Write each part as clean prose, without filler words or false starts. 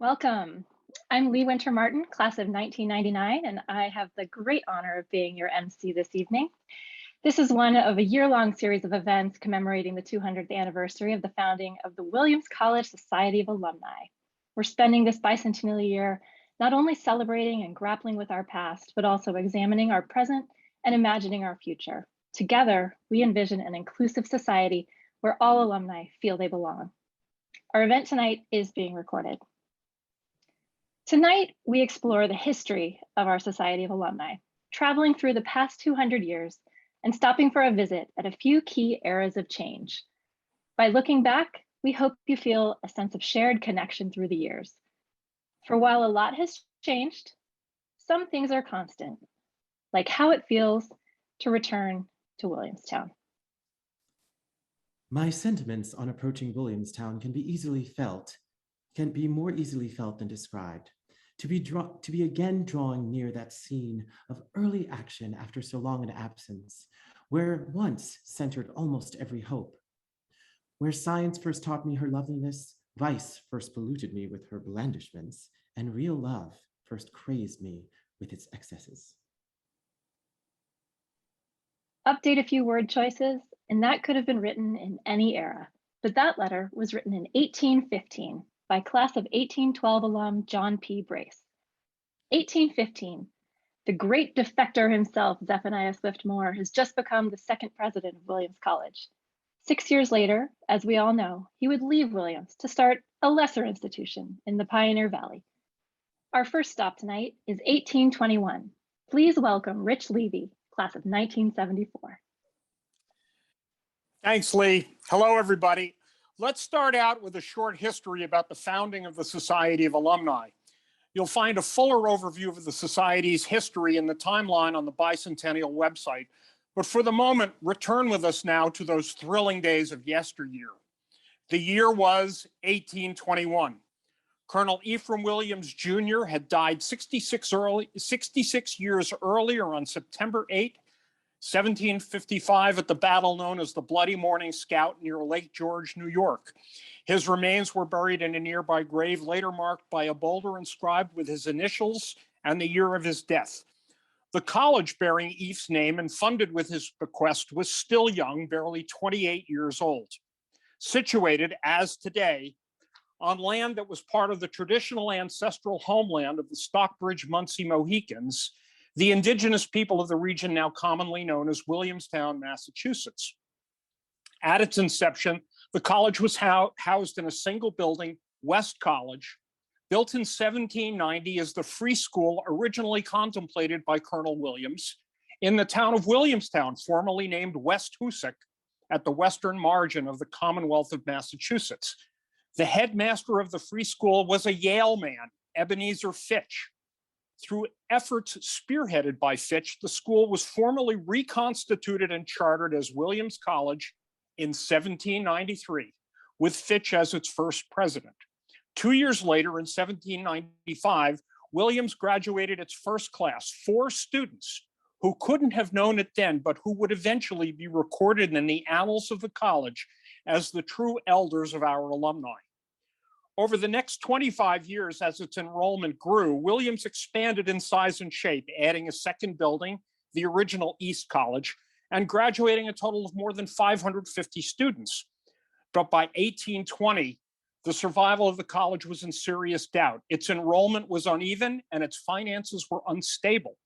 Welcome. I'm Lee Winter Martin, class of 1999, and I have the great honor of being your MC this evening. This is one of a year-long series of events commemorating the 200th anniversary of the founding of the Williams College Society of Alumni. We're spending this bicentennial year not only celebrating and grappling with our past, but also examining our present and imagining our future. Together, we envision an inclusive society where all alumni feel they belong. Our event tonight is being recorded. Tonight, we explore the history of our Society of Alumni, traveling through the past 200 years and stopping for a visit at a few key eras of change. By looking back, we hope you feel a sense of shared connection through the years. For while a lot has changed, some things are constant, like how it feels to return to Williamstown. My sentiments on approaching Williamstown can be more easily felt than described. To be again drawing near that scene of early action after so long an absence, where once centered almost every hope. Where science first taught me her loveliness, vice first polluted me with her blandishments, and real love first crazed me with its excesses. Update a few word choices, and that could have been written in any era, but that letter was written in 1815 by class of 1812 alum John P. Brace. 1815, the great defector himself, Zephaniah Swift Moore, has just become the second president of Williams College. 6 years later, as we all know, he would leave Williams to start a lesser institution in the Pioneer Valley. Our first stop tonight is 1821. Please welcome Rich Levy, class of 1974. Thanks, Lee. Hello, everybody. Let's start out with a short history about the founding of the Society of Alumni. You'll find a fuller overview of the Society's history in the timeline on the Bicentennial website. But for the moment, return with us now to those thrilling days of yesteryear. The year was 1821. Colonel Ephraim Williams Jr. had died 66 years earlier on September 8, 1755, at the battle known as the Bloody Morning Scout near Lake George, New York. His remains were buried in a nearby grave, later marked by a boulder inscribed with his initials and the year of his death. The college bearing Eph's name and funded with his bequest was still young, barely 28 years old. Situated, as today, on land that was part of the traditional ancestral homeland of the Stockbridge-Munsee Mohicans, the indigenous people of the region now commonly known as Williamstown, Massachusetts. At its inception, the college was housed in a single building, West College, built in 1790 as the free school originally contemplated by Colonel Williams in the town of Williamstown, formerly named West Hoosick, at the western margin of the Commonwealth of Massachusetts. The headmaster of the free school was a Yale man, Ebenezer Fitch. Through efforts spearheaded by Fitch, the school was formally reconstituted and chartered as Williams College in 1793, with Fitch as its first president. 2 years later, in 1795, Williams graduated its first class, 4 students who couldn't have known it then, but who would eventually be recorded in the annals of the college as the true elders of our alumni. Over the next 25 years, as its enrollment grew, Williams expanded in size and shape, adding a second building, the original East College, and graduating a total of more than 550 students. But by 1820, the survival of the college was in serious doubt. Its enrollment was uneven and its finances were unstable.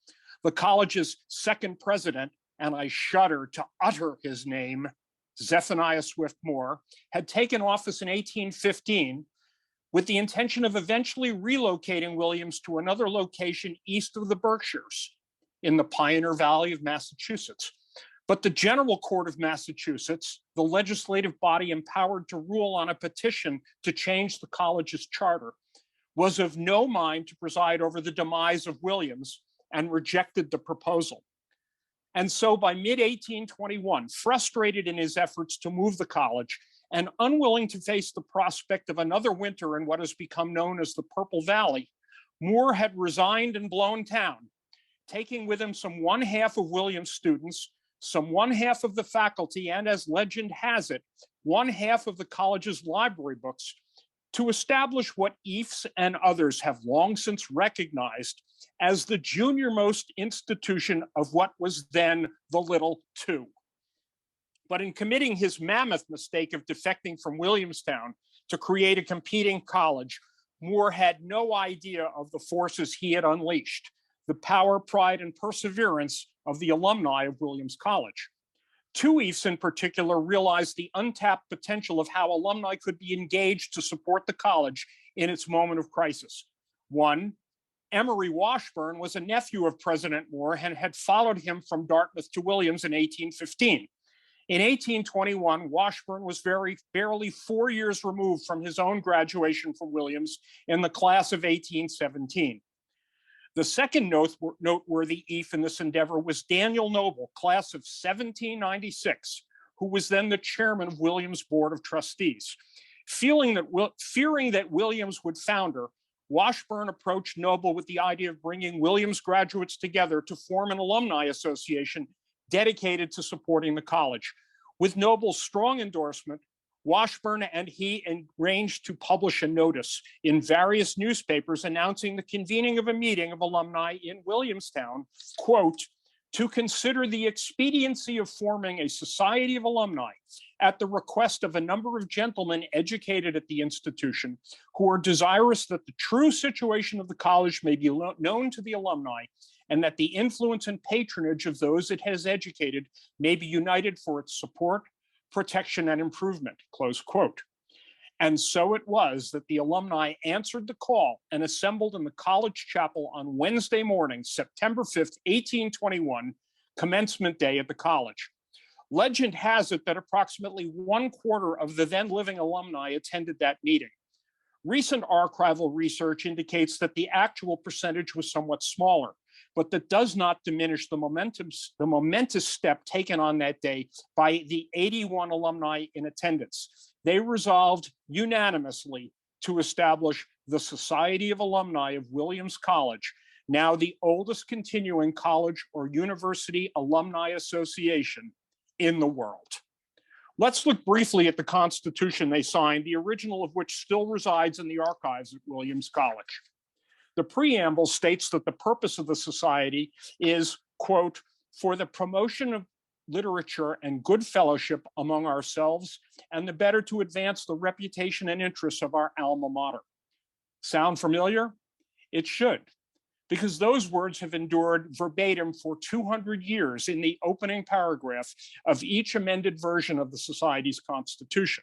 The college's second president, and I shudder to utter his name, Zephaniah Swift Moore, had taken office in 1815 with the intention of eventually relocating Williams to another location east of the Berkshires in the Pioneer Valley of Massachusetts. But the General Court of Massachusetts, the legislative body empowered to rule on a petition to change the college's charter, was of no mind to preside over the demise of Williams and rejected the proposal. And so by mid-1821, frustrated in his efforts to move the college and unwilling to face the prospect of another winter in what has become known as the Purple Valley, Moore had resigned and blown town, taking with him some 1/2 of Williams' students, some 1/2 of the faculty, and as legend has it, 1/2 of the college's library books to establish what EAFs and others have long since recognized as the junior-most institution of what was then the Little Two. But in committing his mammoth mistake of defecting from Williamstown to create a competing college, Moore had no idea of the forces he had unleashed, the power, pride, and perseverance of the alumni of Williams College. Two EAFs in particular realized the untapped potential of how alumni could be engaged to support the college in its moment of crisis. One, Emory Washburn, was a nephew of President Moore and had followed him from Dartmouth to Williams in 1815. In 1821, Washburn was barely 4 years removed from his own graduation from Williams in the class of 1817. The second noteworthy EAF in this endeavor was Daniel Noble, class of 1796, who was then the chairman of Williams' Board of Trustees. Fearing that Williams would founder, Washburn approached Noble with the idea of bringing Williams graduates together to form an alumni association dedicated to supporting the college. With Noble's strong endorsement, Washburn and he arranged to publish a notice in various newspapers announcing the convening of a meeting of alumni in Williamstown, quote, to consider the expediency of forming a society of alumni at the request of a number of gentlemen educated at the institution who are desirous that the true situation of the college may be known to the alumni and that the influence and patronage of those it has educated may be united for its support, protection, and improvement, close quote. And so it was that the alumni answered the call and assembled in the college chapel on Wednesday morning, September 5th, 1821, commencement day at the college. Legend has it that approximately 1/4 of the then living alumni attended that meeting. Recent archival research indicates that the actual percentage was somewhat smaller, but that does not diminish the momentous step taken on that day by the 81 alumni in attendance. They resolved unanimously to establish the Society of Alumni of Williams College, now the oldest continuing college or university alumni association in the world. Let's look briefly at the Constitution they signed, the original of which still resides in the archives at Williams College. The preamble states that the purpose of the society is, quote, for the promotion of literature and good fellowship among ourselves and the better to advance the reputation and interests of our alma mater. Sound familiar? It should, because those words have endured verbatim for 200 years in the opening paragraph of each amended version of the Society's Constitution.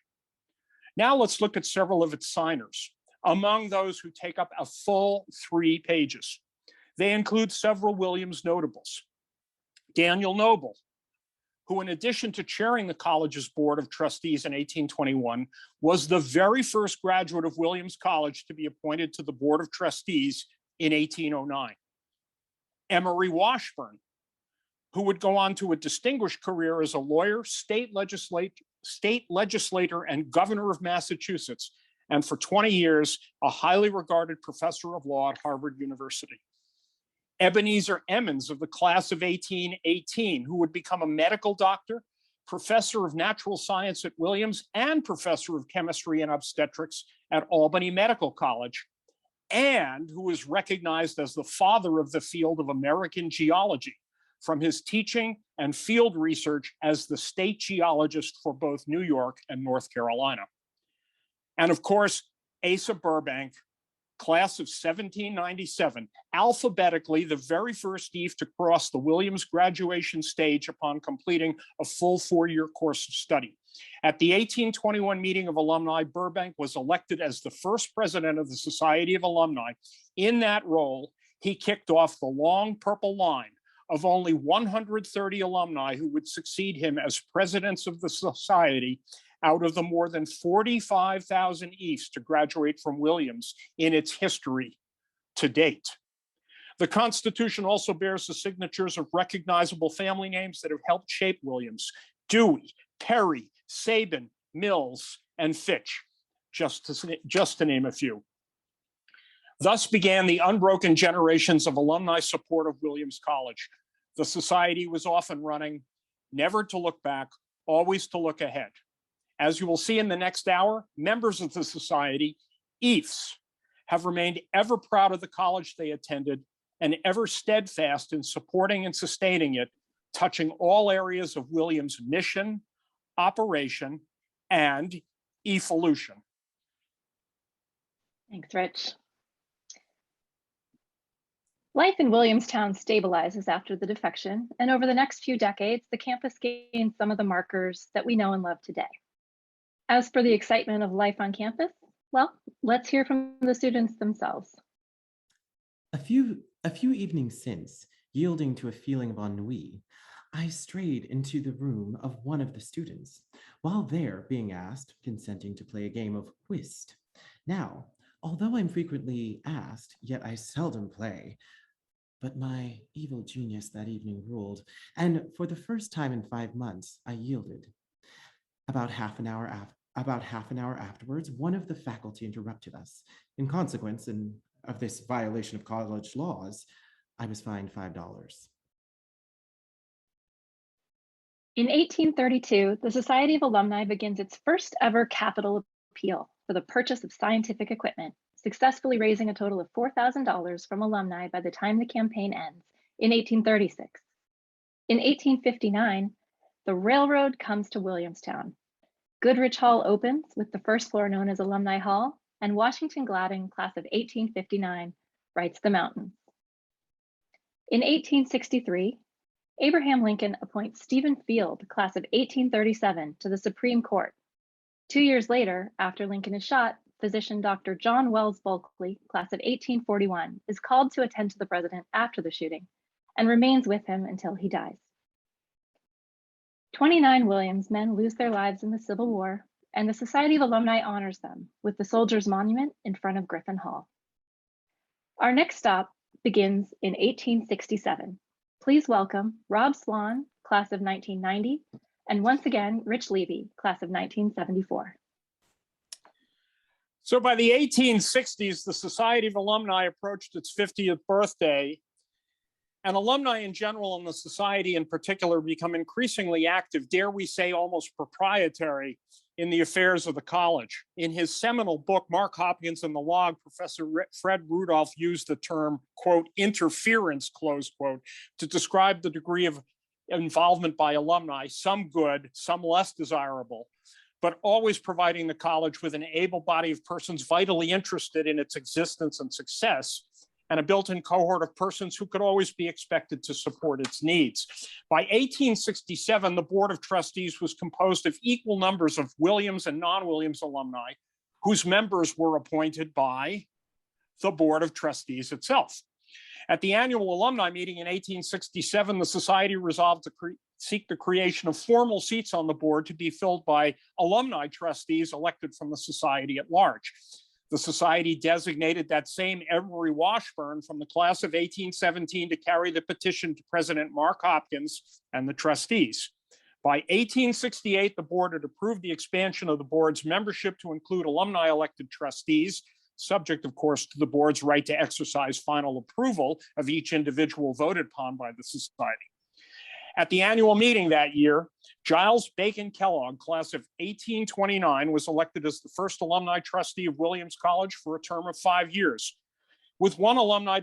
Now let's look at several of its signers. Among those who take up a full 3 pages. They include several Williams notables. Daniel Noble, who in addition to chairing the college's Board of Trustees in 1821, was the very first graduate of Williams College to be appointed to the Board of Trustees in 1809. Emory Washburn, who would go on to a distinguished career as a lawyer, state legislator, and governor of Massachusetts, and for 20 years, a highly regarded professor of law at Harvard University. Ebenezer Emmons of the class of 1818, who would become a medical doctor, professor of natural science at Williams, and professor of chemistry and obstetrics at Albany Medical College, and who is recognized as the father of the field of American geology from his teaching and field research as the state geologist for both New York and North Carolina. And of course, Asa Burbank, class of 1797, alphabetically the very first EAF to cross the Williams graduation stage upon completing a full 4-year course of study. At the 1821 meeting of alumni, Burbank was elected as the first president of the Society of Alumni. In that role, he kicked off the long purple line of only 130 alumni who would succeed him as presidents of the society out of the more than 45,000 EAFs to graduate from Williams in its history to date. The Constitution also bears the signatures of recognizable family names that have helped shape Williams: Dewey, Perry, Sabin, Mills, and Fitch, just to name a few. Thus began the unbroken generations of alumni support of Williams College. The society was often running, never to look back, always to look ahead. As you will see in the next hour, members of the society, EAFs, have remained ever proud of the college they attended and ever steadfast in supporting and sustaining it, touching all areas of Williams' mission, operation, and evolution. Thanks, Rich. Life in Williamstown stabilizes after the defection, and over the next few decades, the campus gained some of the markers that we know and love today. As for the excitement of life on campus, well, let's hear from the students themselves. A few evenings since, yielding to a feeling of ennui, I strayed into the room of one of the students, while there being asked, consenting to play a game of whist. Now, although I'm frequently asked, yet I seldom play, but my evil genius that evening ruled, and for the first time in 5 months, I yielded. About half an hour afterwards, one of the faculty interrupted us. In consequence of this violation of college laws, I was fined $5. In 1832, the Society of Alumni begins its first ever capital appeal for the purchase of scientific equipment, successfully raising a total of $4,000 from alumni by the time the campaign ends in 1836. In 1859, the railroad comes to Williamstown. Goodrich Hall opens with the first floor known as Alumni Hall, and Washington Gladding, class of 1859, writes the mountains. In 1863, Abraham Lincoln appoints Stephen Field, class of 1837, to the Supreme Court. 2 years later, after Lincoln is shot, physician Dr. John Wells Bulkley, class of 1841, is called to attend to the president after the shooting and remains with him until he dies. 29 Williams men lose their lives in the Civil War, and the Society of Alumni honors them with the Soldiers' Monument in front of Griffin Hall. Our next stop begins in 1867. Please welcome Rob Swan, class of 1990, and once again, Rich Levy, class of 1974. So by the 1860s, the Society of Alumni approached its 50th birthday, and alumni in general and the society in particular become increasingly active, dare we say almost proprietary, in the affairs of the college. In his seminal book, Mark Hopkins and the Log, Professor Fred Rudolph used the term, quote, interference, close quote, to describe the degree of involvement by alumni, some good, some less desirable, but always providing the college with an able body of persons vitally interested in its existence and success, and a built-in cohort of persons who could always be expected to support its needs. By 1867, the Board of Trustees was composed of equal numbers of Williams and non-Williams alumni, whose members were appointed by the Board of Trustees itself. At the annual alumni meeting in 1867, the Society resolved to seek the creation of formal seats on the board to be filled by alumni trustees elected from the Society at large. The Society designated that same Emory Washburn from the class of 1817 to carry the petition to President Mark Hopkins and the trustees. By 1868, the board had approved the expansion of the board's membership to include alumni elected trustees, subject, of course, to the board's right to exercise final approval of each individual voted upon by the Society. At the annual meeting that year, Giles Bacon Kellogg, class of 1829, was elected as the first alumni trustee of Williams College for a term of 5 years, with one alumni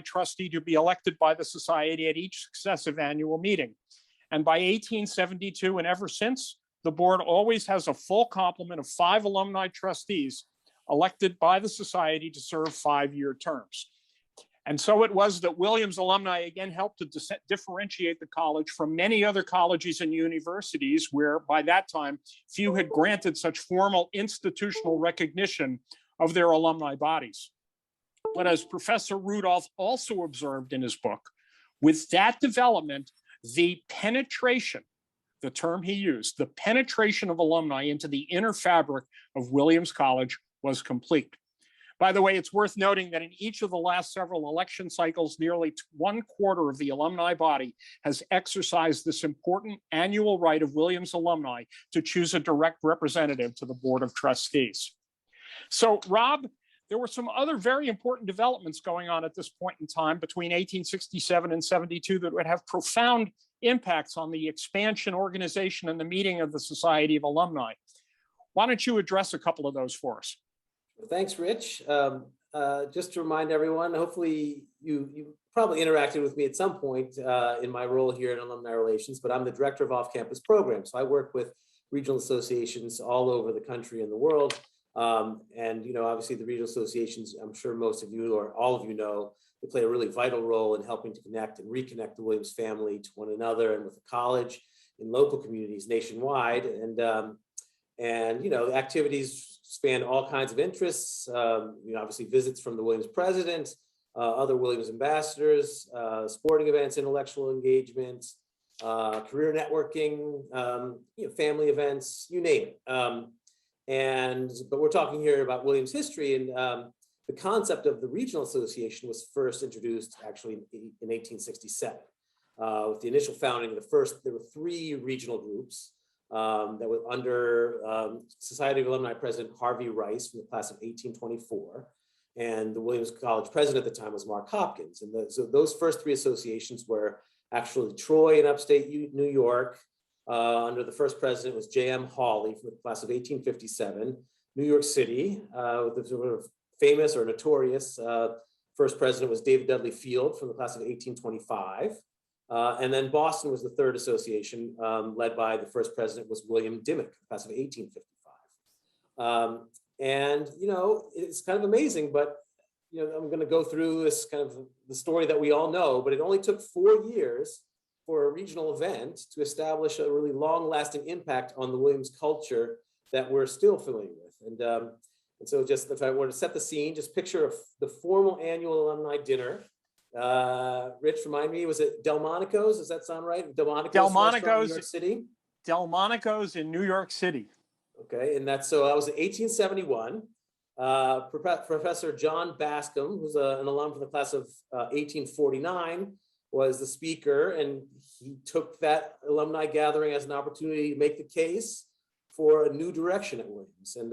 trustee to be elected by the Society at each successive annual meeting. And by 1872 and ever since, the board always has a full complement of 5 alumni trustees elected by the Society to serve 5-year terms. And so it was that Williams alumni again helped to differentiate the college from many other colleges and universities where by that time, few had granted such formal institutional recognition of their alumni bodies. But as Professor Rudolph also observed in his book, with that development, the penetration, the term he used, the penetration of alumni into the inner fabric of Williams College was complete. By the way, it's worth noting that in each of the last several election cycles, nearly 1/4 of the alumni body has exercised this important annual right of Williams alumni to choose a direct representative to the Board of Trustees. So, Rob, there were some other very important developments going on at this point in time between 1867 and 72 that would have profound impacts on the expansion, organization, and the meeting of the Society of Alumni. Why don't you address a couple of those for us? Thanks, Rich. Just to remind everyone, hopefully you probably interacted with me at some point in my role here in alumni relations, but I'm the director of off-campus programs. So I work with regional associations all over the country and the world. And, obviously the regional associations, I'm sure most of you or all of you know, they play a really vital role in helping to connect and reconnect the Williams family to one another and with the college in local communities nationwide. And the activities span all kinds of interests, obviously visits from the Williams president, other Williams ambassadors, sporting events, intellectual engagement, career networking, family events, you name it. But we're talking here about Williams history, and the concept of the regional association was first introduced actually in 1867. With the initial founding of there were 3 regional groups that were under Society of Alumni President Harvey Rice from the class of 1824. And the Williams College president at the time was Mark Hopkins. And so those first 3 associations were actually Troy in upstate New York. Under the first president was J.M. Hawley from the class of 1857. New York City, with the sort of famous or notorious first president was David Dudley Field from the class of 1825. And then Boston was the 3rd association, led by the first president was William Dimmock, class of 1855. It's kind of amazing, but I'm going to go through this kind of the story that we all know, but it only took 4 years for a regional event to establish a really long-lasting impact on the Williams culture that we're still familiar with. And so just if I were to set the scene, just picture the formal annual alumni dinner. Rich, remind me, was it Delmonico's? Does that sound right? Delmonico's, New York City? Delmonico's in New York City. Okay, and that was in 1871. Professor John Bascom, who's an alum from the class of 1849, was the speaker, and he took that alumni gathering as an opportunity to make the case for a new direction at Williams, and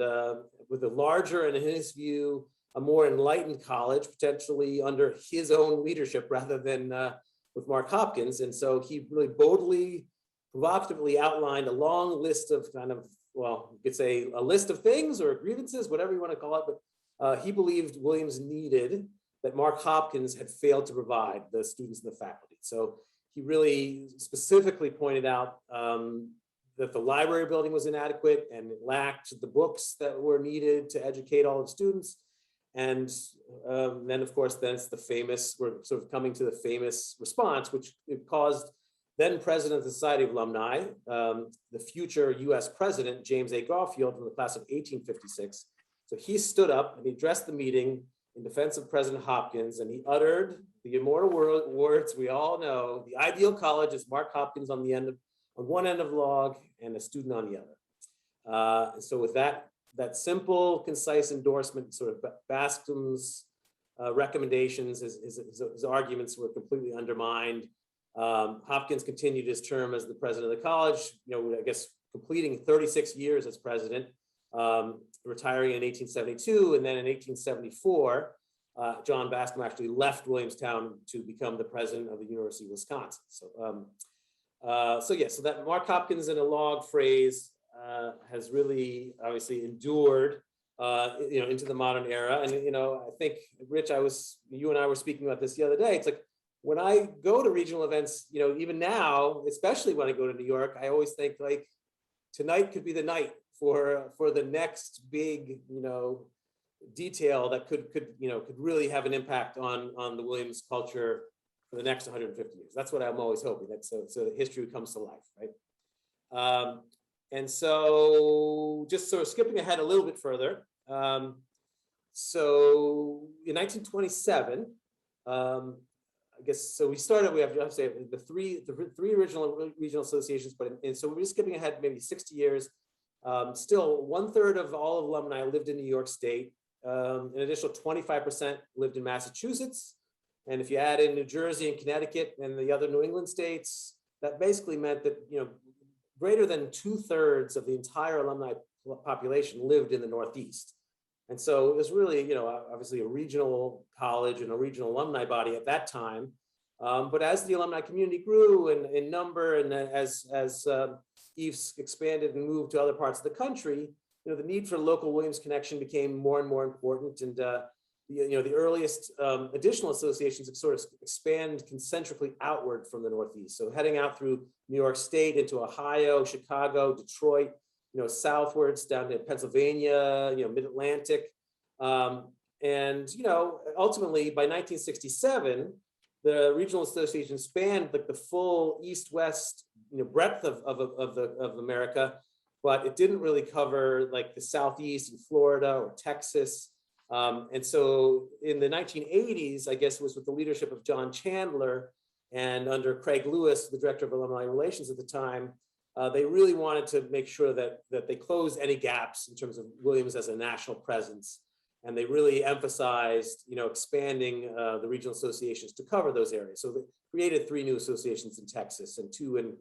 with a larger, and in his view, a more enlightened college, potentially under his own leadership rather than with Mark Hopkins. And so he really boldly, provocatively outlined a long list of you could say a list of things or grievances, whatever you want to call it, but he believed Williams needed that Mark Hopkins had failed to provide the students and the faculty. So he really specifically pointed out that the library building was inadequate and it lacked the books that were needed to educate all the students. And then, of course, we're sort of coming to the famous response, which caused then president of the Society of Alumni, the future US president, James A. Garfield from the class of 1856. So he stood up and he addressed the meeting in defense of President Hopkins, and he uttered the immortal words we all know: the ideal college is Mark Hopkins on one end of the log and a student on the other. So with that simple, concise endorsement, sort of Bascom's recommendations, his arguments were completely undermined. Hopkins continued his term as the president of the college, I guess completing 36 years as president, retiring in 1872, and then in 1874, John Bascom actually left Williamstown to become the president of the University of Wisconsin. So that Mark Hopkins in a log phrase has really obviously endured, into the modern era. And I think, Rich, you and I were speaking about this the other day. It's like when I go to regional events, even now, especially when I go to New York, I always think like tonight could be the night for the next big, detail that could really have an impact on the Williams culture for the next 150 years. That's what I'm always hoping. That so history comes to life, right? And so just sort of skipping ahead a little bit further. So in 1927, I guess, so we have to say the three original regional associations, so we're just skipping ahead maybe 60 years. Still, 1/3 of all alumni lived in New York State. An additional 25% lived in Massachusetts. And if you add in New Jersey and Connecticut and the other New England states, that basically meant that, greater than 2/3 of the entire alumni population lived in the Northeast. And so it was really, obviously a regional college and a regional alumni body at that time. But as the alumni community grew in number, and as EVES expanded and moved to other parts of the country, the need for local Williams connection became more and more important, and the earliest additional associations sort of expand concentrically outward from the Northeast. So heading out through New York State into Ohio, Chicago, Detroit, southwards down to Pennsylvania, mid-Atlantic. And ultimately by 1967, the regional association spanned like the full east-west breadth of America, but it didn't really cover like the Southeast and Florida or Texas. And so in the 1980s, I guess it was with the leadership of John Chandler and under Craig Lewis, the director of alumni relations at the time, they really wanted to make sure that they closed any gaps in terms of Williams as a national presence. And they really emphasized, expanding the regional associations to cover those areas. So they created 3 new associations in Texas and 2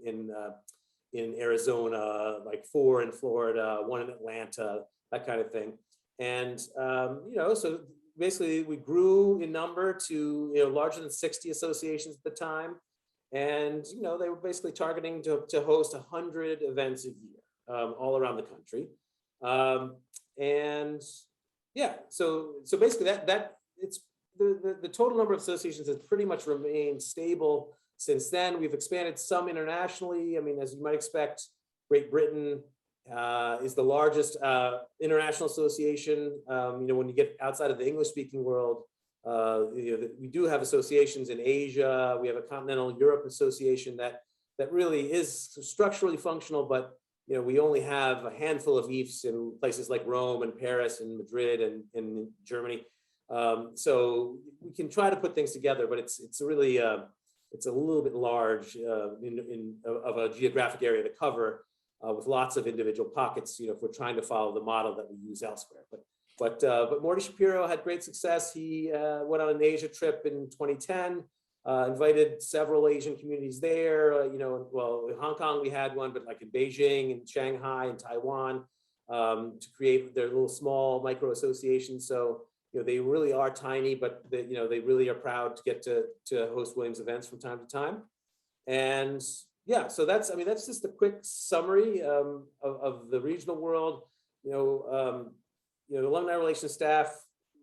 in Arizona, like 4 in Florida, 1 in Atlanta, that kind of thing. And so basically we grew in number to larger than 60 associations at the time, and they were basically targeting to host 100 events a year all around the country. And yeah, so basically that it's the total number of associations has pretty much remained stable since then. We've expanded some internationally. I mean, as you might expect, Great Britain is the largest international association. When you get outside of the English-speaking world, we do have associations in Asia. We have a continental Europe association that really is structurally functional, but we only have a handful of EIFs in places like Rome and Paris and Madrid and in Germany. So we can try to put things together, but it's really it's a little bit large of a geographic area to cover. With lots of individual pockets, if we're trying to follow the model that we use elsewhere. But Morty Shapiro had great success. He went on an Asia trip in 2010, invited several Asian communities there. Well, in Hong Kong we had one, but like in Beijing and Shanghai and Taiwan, to create their little small micro associations. So they really are tiny, but they really are proud to get to host Williams events from time to time. And yeah, so that's just a quick summary of the regional world. Alumni relations staff,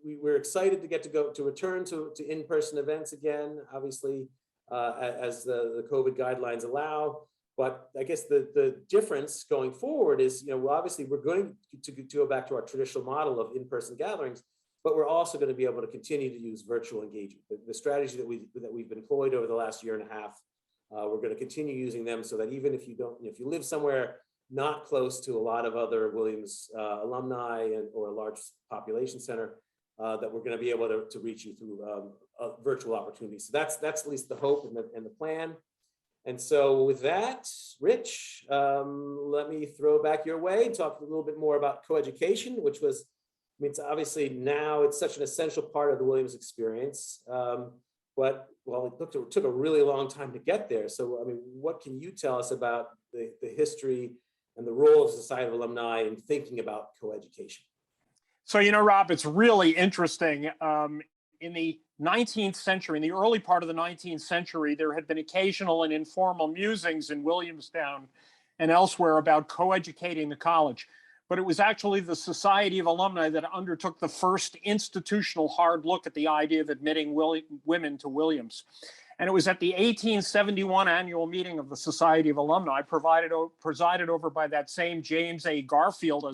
we're excited to get to return to in-person events again, obviously, as the COVID guidelines allow. But I guess the difference going forward is, obviously we're going to go back to our traditional model of in-person gatherings, but we're also going to be able to continue to use virtual engagement. The strategy that we've employed over the last year and a half, we're going to continue using them so that even if you live somewhere not close to a lot of other Williams alumni or a large population center, that we're going to be able to reach you through virtual opportunities. So that's at least the hope and the plan. And so with that, Rich, let me throw back your way and talk a little bit more about coeducation, which was, it's obviously now it's such an essential part of the Williams experience. But it took a really long time to get there. So, what can you tell us about the history and the role of Society of Alumni in thinking about coeducation? So, Rob, it's really interesting. In the 19th century, in the early part of the 19th century, there had been occasional and informal musings in Williamstown and elsewhere about coeducating the college. But it was actually the Society of Alumni that undertook the first institutional hard look at the idea of admitting women to Williams. And it was at the 1871 annual meeting of the Society of Alumni, presided over by that same James A. Garfield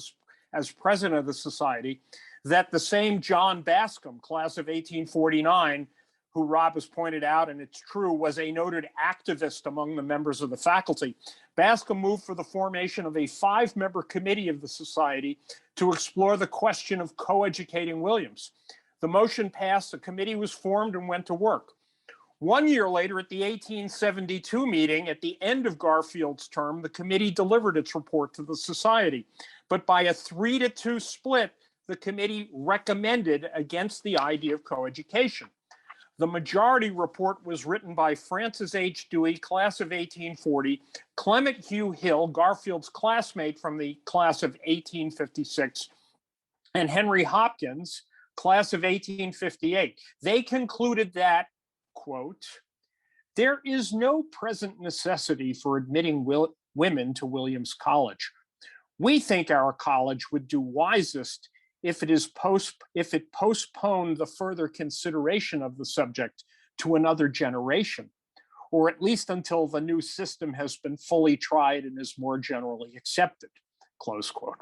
as president of the society, that the same John Bascom, class of 1849, who Rob has pointed out, and it's true, was a noted activist among the members of the faculty. Bascom moved for the formation of a 5-member committee of the society to explore the question of coeducating Williams. The motion passed, the committee was formed and went to work. 1 year later, at the 1872 meeting, at the end of Garfield's term, the committee delivered its report to the society. But by a 3-2 split, the committee recommended against the idea of coeducation. The majority report was written by Francis H. Dewey, class of 1840, Clement Hugh Hill, Garfield's classmate from the class of 1856, and Henry Hopkins, class of 1858. They concluded that, quote, "There is no present necessity for admitting women to Williams College. We think our college would do wisest if it postponed the further consideration of the subject to another generation, or at least until the new system has been fully tried and is more generally accepted, close quote.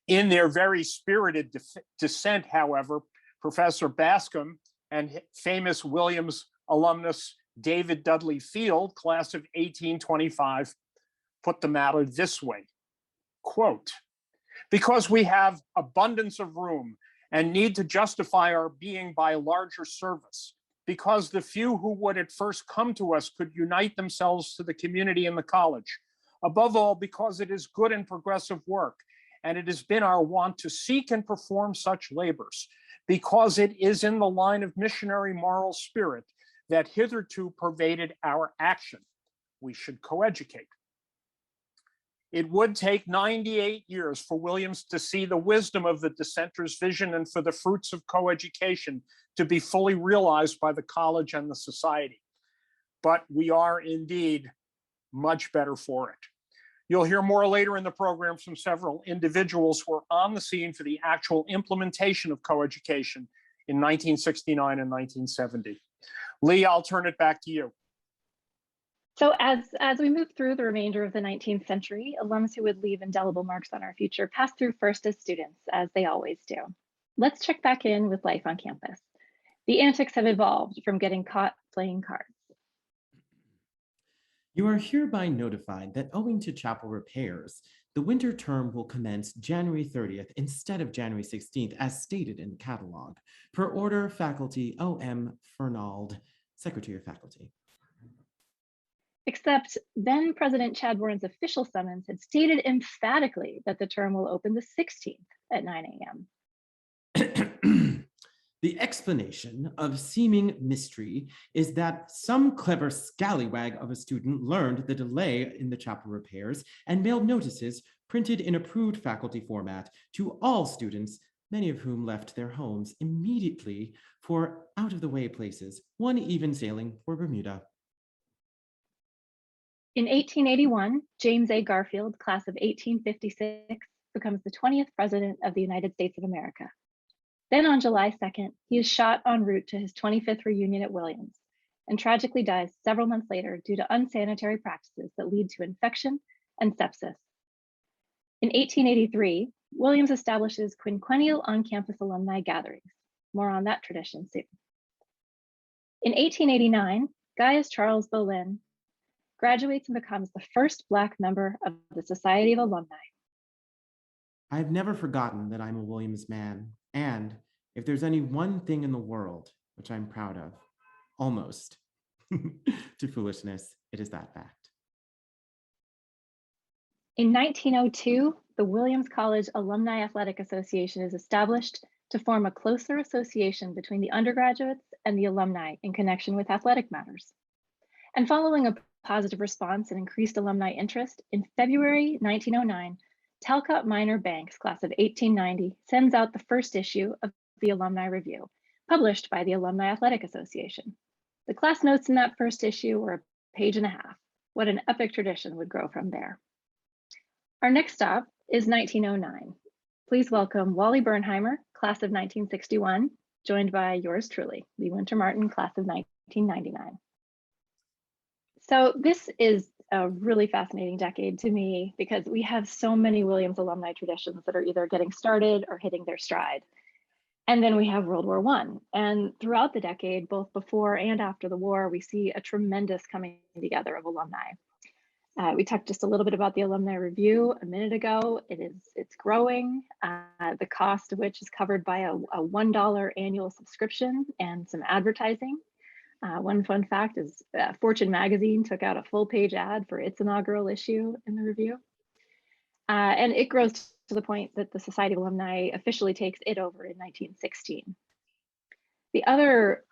In their very spirited dissent, however, Professor Bascom and famous Williams alumnus David Dudley Field, class of 1825, put the matter this way, quote, because we have abundance of room and need to justify our being by larger service, because the few who would at first come to us could unite themselves to the community in the college, above all because it is good and progressive work, and it has been our wont to seek and perform such labors, because it is in the line of missionary moral spirit that hitherto pervaded our action. We should coeducate. It would take 98 years for Williams to see the wisdom of the dissenters' vision and for the fruits of coeducation to be fully realized by the college and the society. But we are indeed much better for it. You'll hear more later in the program from several individuals who are on the scene for the actual implementation of coeducation in 1969 and 1970. Lee, I'll turn it back to you. So as we move through the remainder of the 19th century, alums who would leave indelible marks on our future pass through first as students, as they always do. Let's check back in with life on campus. The antics have evolved from getting caught playing cards. You are hereby notified that owing to chapel repairs, the winter term will commence January 30th instead of January 16th, as stated in the catalog, per order faculty O.M. Fernald, Secretary of Faculty. Except then President Chadbourn's official summons had stated emphatically that the term will open the 16th at 9 a.m. The explanation of seeming mystery is that some clever scallywag of a student learned the delay in the chapel repairs and mailed notices printed in approved faculty format to all students, many of whom left their homes immediately for out-of-the-way places, one even sailing for Bermuda. In 1881, James A. Garfield, class of 1856, becomes the 20th president of the United States of America. Then on July 2nd, he is shot en route to his 25th reunion at Williams and tragically dies several months later due to unsanitary practices that lead to infection and sepsis. In 1883, Williams establishes quinquennial on-campus alumni gatherings. More on that tradition soon. In 1889, Gaius Charles Boleyn graduates and becomes the first Black member of the Society of Alumni. I have never forgotten that I'm a Williams man, and if there's any one thing in the world which I'm proud of, almost, to foolishness, it is that fact. In 1902, the Williams College Alumni Athletic Association is established to form a closer association between the undergraduates and the alumni in connection with athletic matters. And following a positive response and increased alumni interest, in February 1909, Talcott Minor Banks, class of 1890, sends out the first issue of the Alumni Review, published by the Alumni Athletic Association. The class notes in that first issue were a page and a half. What an epic tradition would grow from there. Our next stop is 1909. Please welcome Wally Bernheimer, class of 1961, joined by yours truly, Lee Winter Martin, class of 1999. So this is a really fascinating decade to me because we have so many Williams alumni traditions that are either getting started or hitting their stride. And then we have World War I. And throughout the decade, both before and after the war, we see a tremendous coming together of alumni. We talked just a little bit about the Alumni Review a minute ago. It's growing, the cost of which is covered by a $1 annual subscription and some advertising. One fun fact is Fortune magazine took out a full page ad for its inaugural issue in the review. And it grows to the point that the Society of Alumni officially takes it over in 1916. The other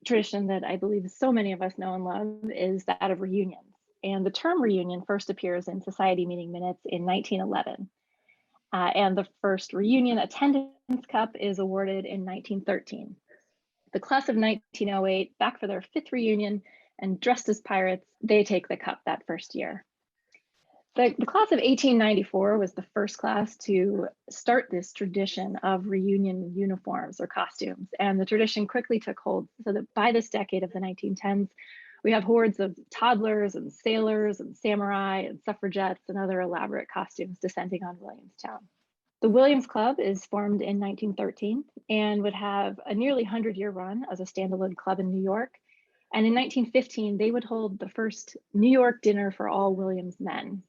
tradition that I believe so many of us know and love is that of reunions. And the term reunion first appears in society meeting minutes in 1911. And the first reunion attendance cup is awarded in 1913. The class of 1908, back for their 5th reunion and dressed as pirates, they take the cup that first year. The class of 1894 was the first class to start this tradition of reunion uniforms or costumes. And the tradition quickly took hold so that by this decade of the 1910s, we have hordes of toddlers and sailors and samurai and suffragettes and other elaborate costumes descending on Williamstown. The Williams Club is formed in 1913 and would have a nearly 100-year run as a standalone club in New York. And in 1915, they would hold the first New York dinner for all Williams men.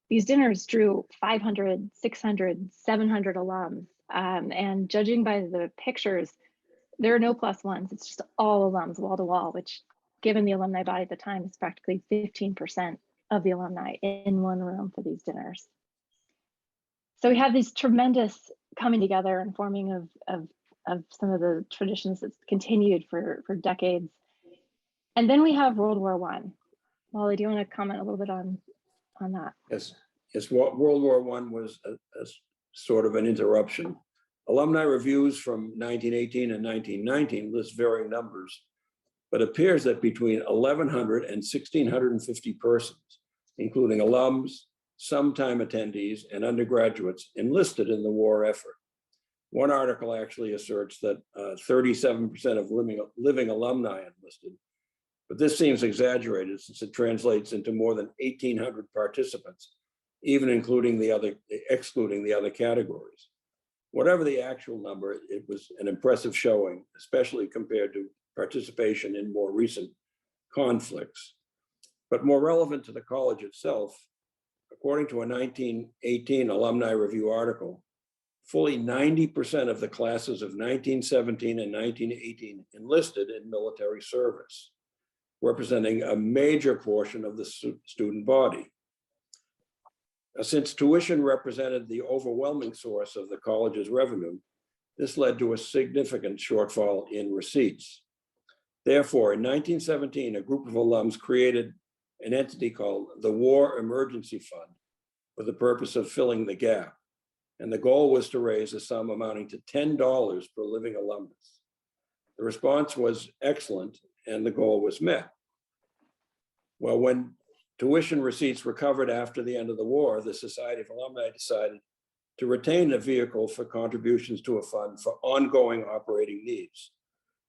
These dinners drew 500, 600, 700 alums. And judging by the pictures, there are no plus ones. It's just all alums wall to wall, which given the alumni body at the time is practically 15% of the alumni in one room for these dinners. So we have these tremendous coming together and forming of some of the traditions that's continued for decades. And then we have World War I. Wally, do you want to comment a little bit on that? Yes, World War I was a sort of an interruption. Alumni reviews from 1918 and 1919 list varying numbers, but appears that between 1,100 and 1,650 persons, including alums, sometime attendees, and undergraduates enlisted in the war effort. One article actually asserts that 37% of living alumni enlisted, but this seems exaggerated since it translates into more than 1,800 participants, even excluding the other categories. Whatever the actual number, it was an impressive showing, especially compared to participation in more recent conflicts. But more relevant to the college itself, according to a 1918 Alumni Review article, fully 90% of the classes of 1917 and 1918 enlisted in military service, representing a major portion of the student body. Since tuition represented the overwhelming source of the college's revenue, this led to a significant shortfall in receipts. Therefore, in 1917, a group of alums created an entity called the War Emergency Fund for the purpose of filling the gap. And the goal was to raise a sum amounting to $10 per living alumnus. The response was excellent and the goal was met. Well, when tuition receipts recovered after the end of the war, the Society of Alumni decided to retain a vehicle for contributions to a fund for ongoing operating needs.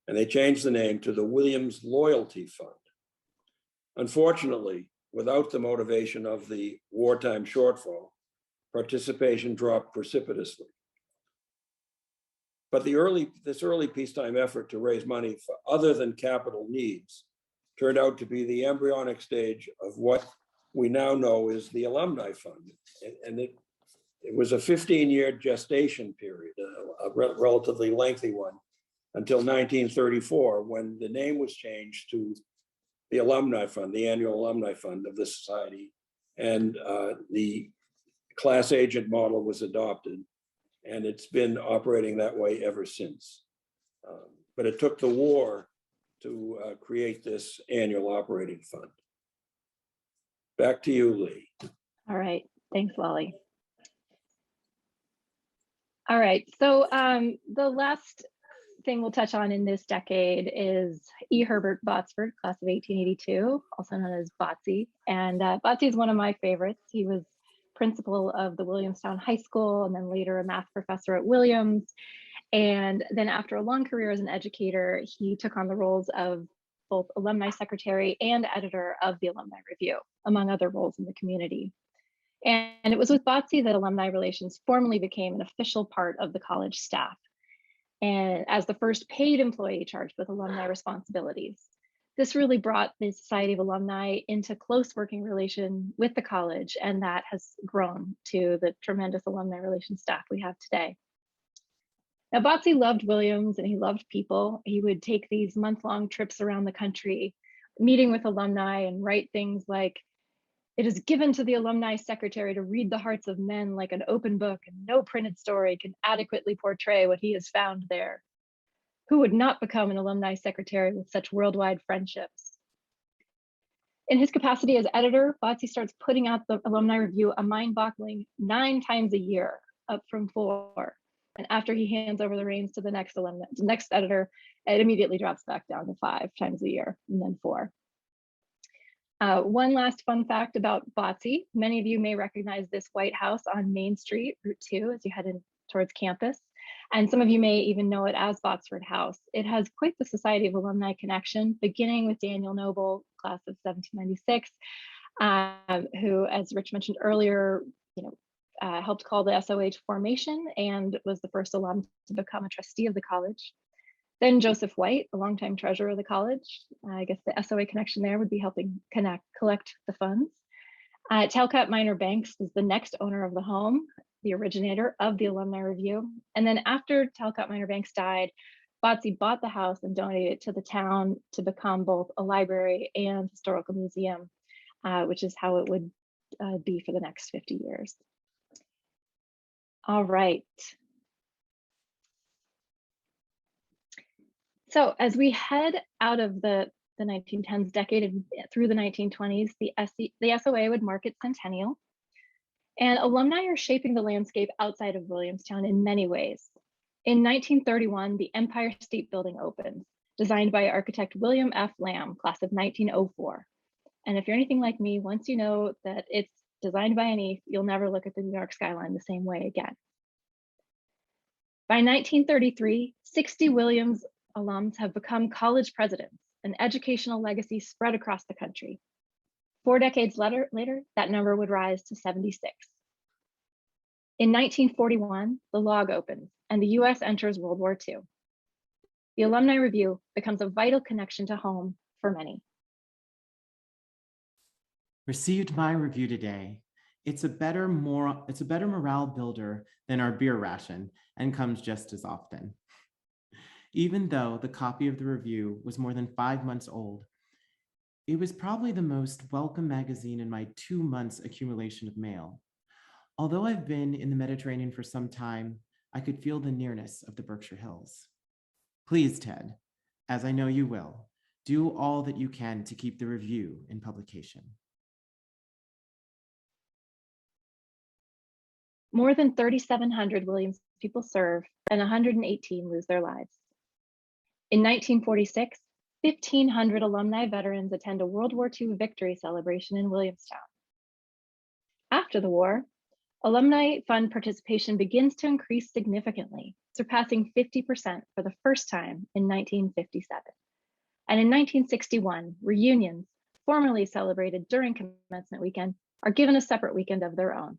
And they changed the name to the Williams Loyalty Fund. Unfortunately, without the motivation of the wartime shortfall, participation dropped precipitously. But this early peacetime effort to raise money for other than capital needs turned out to be the embryonic stage of what we now know is the Alumni Fund. And it was a 15-year gestation period, a relatively lengthy one, until 1934, when the name was changed to the Alumni Fund, the annual Alumni Fund of the Society. And the class agent model was adopted, and it's been operating that way ever since. But it took the war to create this annual operating fund. Back to you, Lee. All right, thanks, Wally. All right, so the last thing we'll touch on in this decade is E. Herbert Botsford, class of 1882, also known as Botsy. And Botsy is one of my favorites. He was principal of the Williamstown High School and then later a math professor at Williams. And then after a long career as an educator, he took on the roles of both alumni secretary and editor of the Alumni Review, among other roles in the community. And it was with Botsy that alumni relations formally became an official part of the college staff, and as the first paid employee charged with alumni responsibilities. This really brought the Society of Alumni into close working relation with the college, and that has grown to the tremendous alumni relations staff we have today. Now, Botsy loved Williams and he loved people. He would take these month-long trips around the country, meeting with alumni and write things like, "It is given to the alumni secretary to read the hearts of men like an open book, and no printed story can adequately portray what he has found there. Who would not become an alumni secretary with such worldwide friendships?" In his capacity as editor, Botsy starts putting out the Alumni Review a mind-boggling 9 times a year, up from 4. And after he hands over the reins to the next editor, it immediately drops back down to 5 times a year, and then 4. One last fun fact about BOTC. Many of you may recognize this White House on Main Street, Route 2, as you head in towards campus. And some of you may even know it as Botsford House. It has quite the Society of Alumni connection, beginning with Daniel Noble, class of 1796, who, as Rich mentioned earlier, helped call the SOA to formation and was the first alum to become a trustee of the college. Then Joseph White, a longtime treasurer of the college. I guess the SOA connection there would be helping collect the funds. Talcott Minor Banks was the next owner of the home, the originator of the Alumni Review. And then after Talcott Minor Banks died, BOTC bought the house and donated it to the town to become both a library and historical museum, which is how it would be for the next 50 years. All right. So as we head out of the 1910s decade and through the 1920s, the SOA would mark its centennial. And alumni are shaping the landscape outside of Williamstown in many ways. In 1931, the Empire State Building opens, designed by architect William F. Lamb, class of 1904. And if you're anything like me, once you know that it's designed by an E, you'll never look at the New York skyline the same way again. By 1933, 60 Williams alums have become college presidents, an educational legacy spread across the country. 4 decades later, that number would rise to 76. In 1941, the log opens and the US enters World War II. The Alumni Review becomes a vital connection to home for many. Received my review today. It's a better morale builder than our beer ration and comes just as often. Even though the copy of the review was more than 5 months old, it was probably the most welcome magazine in my 2 months accumulation of mail. Although I've been in the Mediterranean for some time, I could feel the nearness of the Berkshire Hills. Please, Ted, as I know you will, do all that you can to keep the review in publication. More than 3,700 Williams people serve and 118 lose their lives. In 1946, 1,500 alumni veterans attend a World War II victory celebration in Williamstown. After the war, alumni fund participation begins to increase significantly, surpassing 50% for the first time in 1957. And in 1961, reunions, formerly celebrated during commencement weekend, are given a separate weekend of their own.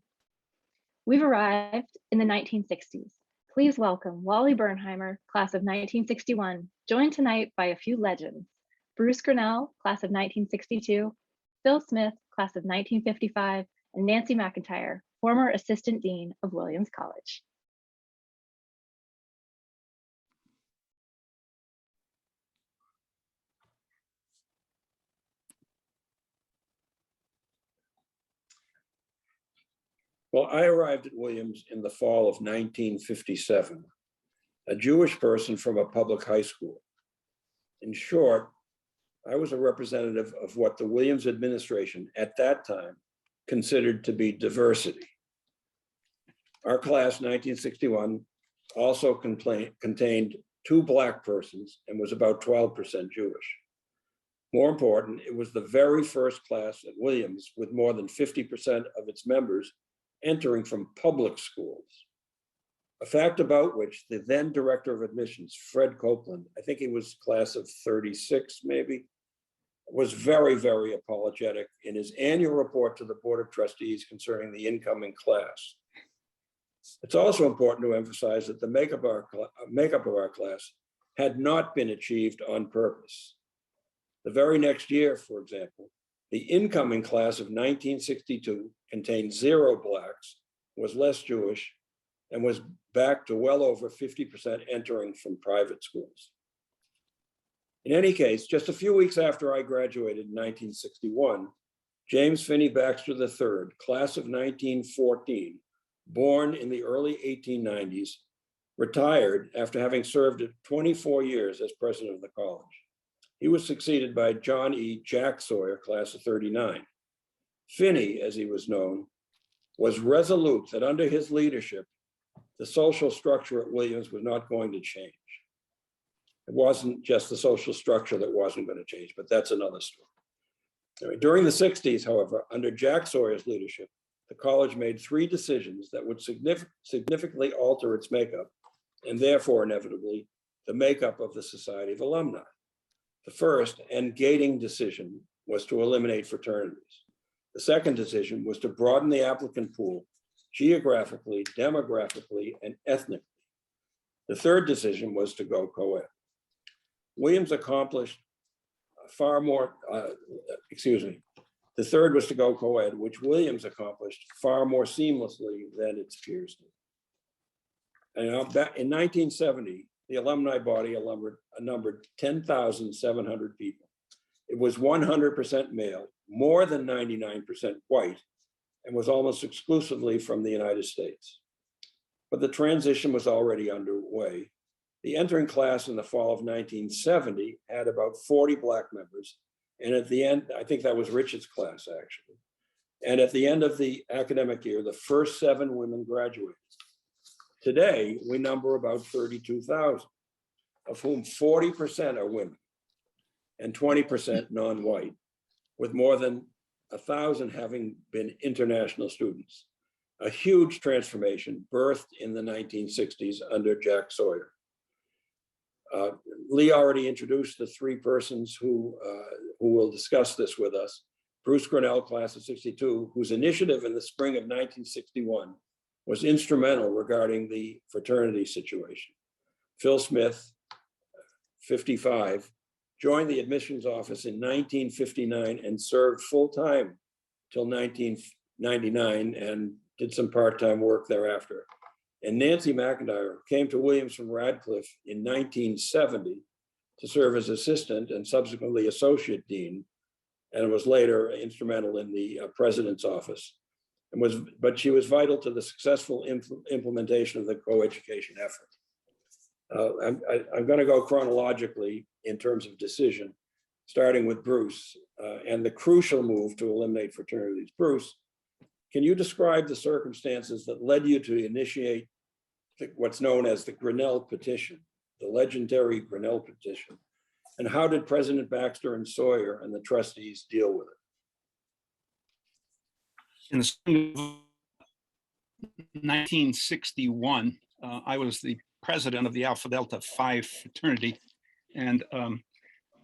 We've arrived in the 1960s. Please welcome Wally Bernheimer, class of 1961, joined tonight by a few legends. Bruce Grinnell, class of 1962, Phil Smith, class of 1955, and Nancy McIntyre, former assistant dean of Williams College. Well, I arrived at Williams in the fall of 1957, a Jewish person from a public high school. In short, I was a representative of what the Williams administration at that time considered to be diversity. Our class, 1961, also contained 2 Black persons and was about 12% Jewish. More important, it was the very first class at Williams with more than 50% of its members entering from public schools. A fact about which the then director of admissions, Fred Copeland, I think he was class of 36 maybe, was very, very apologetic in his annual report to the Board of Trustees concerning the incoming class. It's also important to emphasize that the makeup of our class had not been achieved on purpose. The very next year, for example, the incoming class of 1962 contained 0 Blacks, was less Jewish, and was back to well over 50% entering from private schools. In any case, just a few weeks after I graduated in 1961, James Finney Baxter III, class of 1914, born in the early 1890s, retired after having served 24 years as president of the college. He was succeeded by John E. Jack Sawyer, class of 39. Finney, as he was known, was resolute that under his leadership, the social structure at Williams was not going to change. It wasn't just the social structure that wasn't going to change, but that's another story. During the 60s, however, under Jack Sawyer's leadership, the college made 3 decisions that would significantly alter its makeup, and therefore inevitably the makeup of the Society of Alumni. The first and gating decision was to eliminate fraternities. The second decision was to broaden the applicant pool geographically, demographically, and ethnically. The third decision was to go co-ed. Williams accomplished far more, the third was to go co-ed, which Williams accomplished far more seamlessly than its peers did. And back in 1970, the alumni body numbered 10,700 people. It was 100% male, more than 99% white, and was almost exclusively from the United States. But the transition was already underway. The entering class in the fall of 1970 had about 40 Black members. And at the end, I think that was Richard's class actually. And at the end of the academic year, the first 7 women graduated. Today, we number about 32,000, of whom 40% are women and 20% non-white, with more than 1,000 having been international students. A huge transformation birthed in the 1960s under Jack Sawyer. Lee already introduced the 3 persons who will discuss this with us. Bruce Grinnell, class of 62, whose initiative in the spring of 1961 was instrumental regarding the fraternity situation. Phil Smith, 55, joined the admissions office in 1959 and served full-time till 1999 and did some part-time work thereafter. And Nancy McIntyre came to Williams from Radcliffe in 1970 to serve as assistant and subsequently associate dean, and was later instrumental in the president's office. But she was vital to the successful implementation of the coeducation effort. I'm going to go chronologically in terms of decision, starting with Bruce and the crucial move to eliminate fraternities. Bruce, can you describe the circumstances that led you to initiate what's known as the Grinnell Petition, the legendary Grinnell Petition? And how did President Baxter and Sawyer and the trustees deal with it? In the spring of 1961, I was the president of the Alpha Delta Phi fraternity. And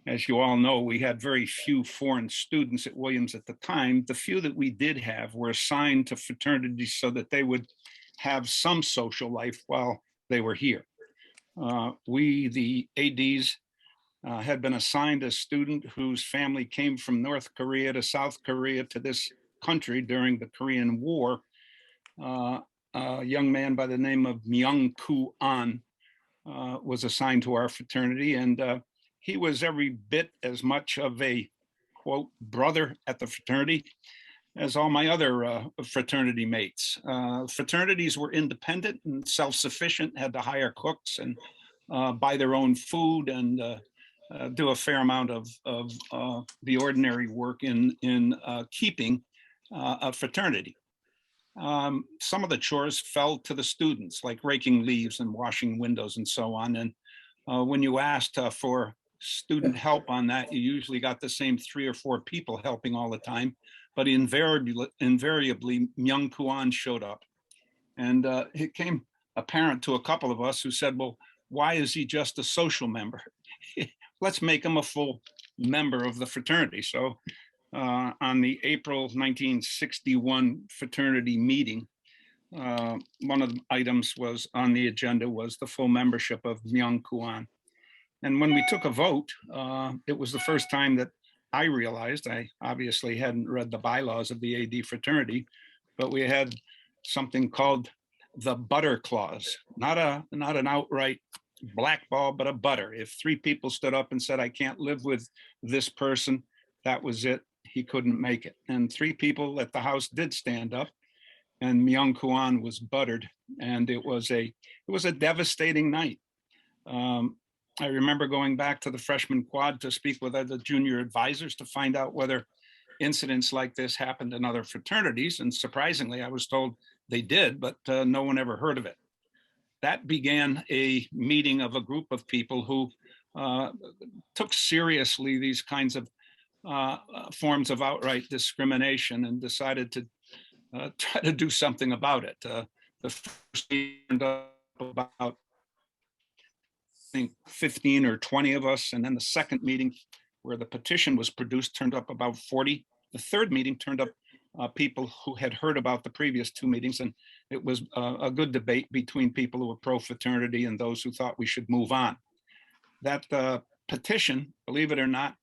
as you all know, we had very few foreign students at Williams at the time. The few that we did have were assigned to fraternities so that they would have some social life while they were here. We, the ADs, had been assigned a student whose family came from North Korea to South Korea to this country during the Korean War. A young man by the name of Myung-Koo An was assigned to our fraternity, and he was every bit as much of a, quote, brother at the fraternity as all my other fraternity mates. Fraternities were independent and self-sufficient, had to hire cooks and buy their own food and do a fair amount of the ordinary work in keeping a fraternity. Some of the chores fell to the students, like raking leaves and washing windows and so on. And when you asked for student help on that, you usually got the same 3 or 4 people helping all the time. But invariably Myung-Koo An showed up. And it came apparent to a couple of us who said, well, why is he just a social member? Let's make him a full member of the fraternity. So on the April 1961 fraternity meeting, one of the items was on the agenda was the full membership of Myung-Koo An. And when we took a vote, it was the first time that I realized, I obviously hadn't read the bylaws of the AD fraternity, but we had something called the butter clause, not an outright blackball, but a butter. If 3 people stood up and said, I can't live with this person, that was it. He couldn't make it. And 3 people at the house did stand up, and Myung-Koo An was buttered. And it was a devastating night. I remember going back to the freshman quad to speak with other junior advisors to find out whether incidents like this happened in other fraternities. And surprisingly, I was told they did, but no one ever heard of it. That began a meeting of a group of people who took seriously these kinds of forms of outright discrimination and decided to try to do something about it. The first meeting turned up about, I think, 15 or 20 of us, and then the second meeting where the petition was produced turned up about 40. The third meeting turned up people who had heard about the previous two meetings, and it was a good debate between people who were pro-fraternity and those who thought we should move on. That petition, believe it or not,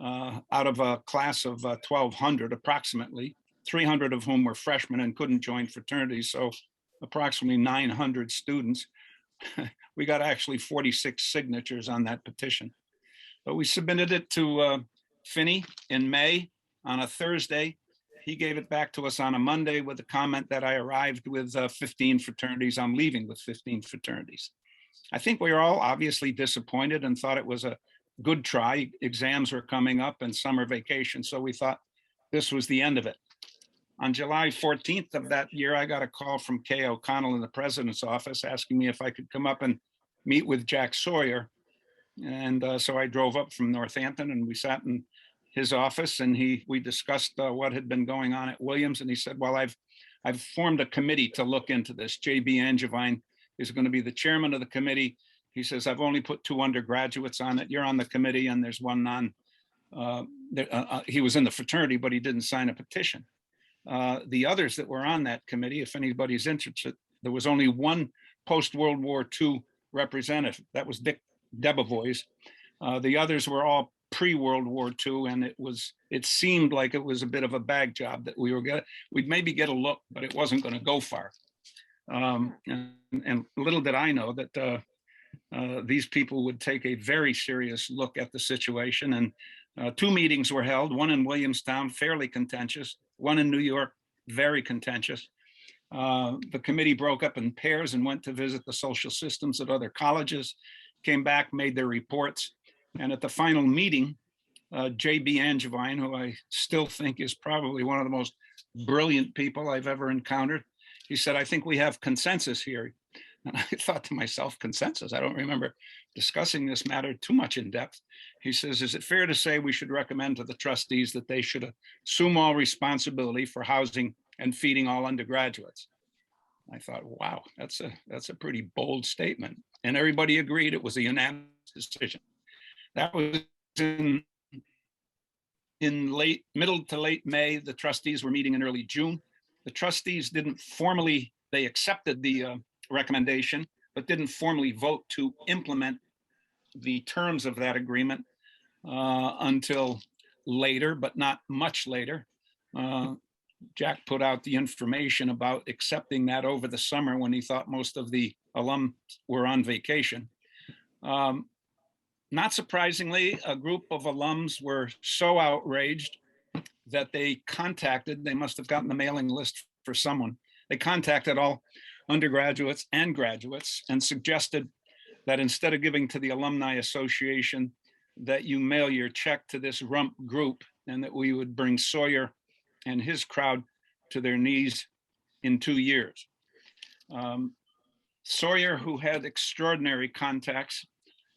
out of a class of 1,200 approximately, 300 of whom were freshmen and couldn't join fraternities, so approximately 900 students, we got actually 46 signatures on that petition. But we submitted it to Finney in May on a Thursday. He gave it back to us on a Monday with a comment that I arrived with 15 fraternities. I'm leaving with 15 fraternities. I think we were all obviously disappointed and thought it was a good try. Exams were coming up and summer vacation, so we thought this was the end of it. On July 14th of that year, I got a call from Kay O'Connell in the president's office asking me if I could come up and meet with Jack Sawyer. And so I drove up from Northampton and we sat in his office and we discussed what had been going on at Williams. And he said, well, I've formed a committee to look into this. J.B. Angevine is going to be the chairman of the committee. He says, I've only put 2 undergraduates on it. You're on the committee and there's one he was in the fraternity, but he didn't sign a petition. The others that were on that committee, if anybody's interested, there was only one post-World War II representative. That was Dick Debevoise. The others were all pre-World War II, and it seemed like it was a bit of a bag job that we'd maybe get a look, but it wasn't going to go far. And little did I know that these people would take a very serious look at the situation. And 2 meetings were held, one in Williamstown, fairly contentious, one in New York, very contentious. The committee broke up in pairs and went to visit the social systems at other colleges, came back, made their reports. And at the final meeting, J.B. Angevine, who I still think is probably one of the most brilliant people I've ever encountered, he said, I think we have consensus here. And I thought to myself, consensus? I don't remember discussing this matter too much in depth. He says, is it fair to say we should recommend to the trustees that they should assume all responsibility for housing and feeding all undergraduates? I thought, wow, that's a pretty bold statement. And everybody agreed it was a unanimous decision. That was in middle to late May. The trustees were meeting in early June. The trustees they accepted the recommendation, but didn't formally vote to implement the terms of that agreement until later, but not much later. Jack put out the information about accepting that over the summer when he thought most of the alum were on vacation. Not surprisingly, a group of alums were so outraged that they must have gotten the mailing list for someone. They contacted all undergraduates and graduates and suggested that instead of giving to the Alumni Association, that you mail your check to this rump group and that we would bring Sawyer and his crowd to their knees in 2 years. Sawyer, who had extraordinary contacts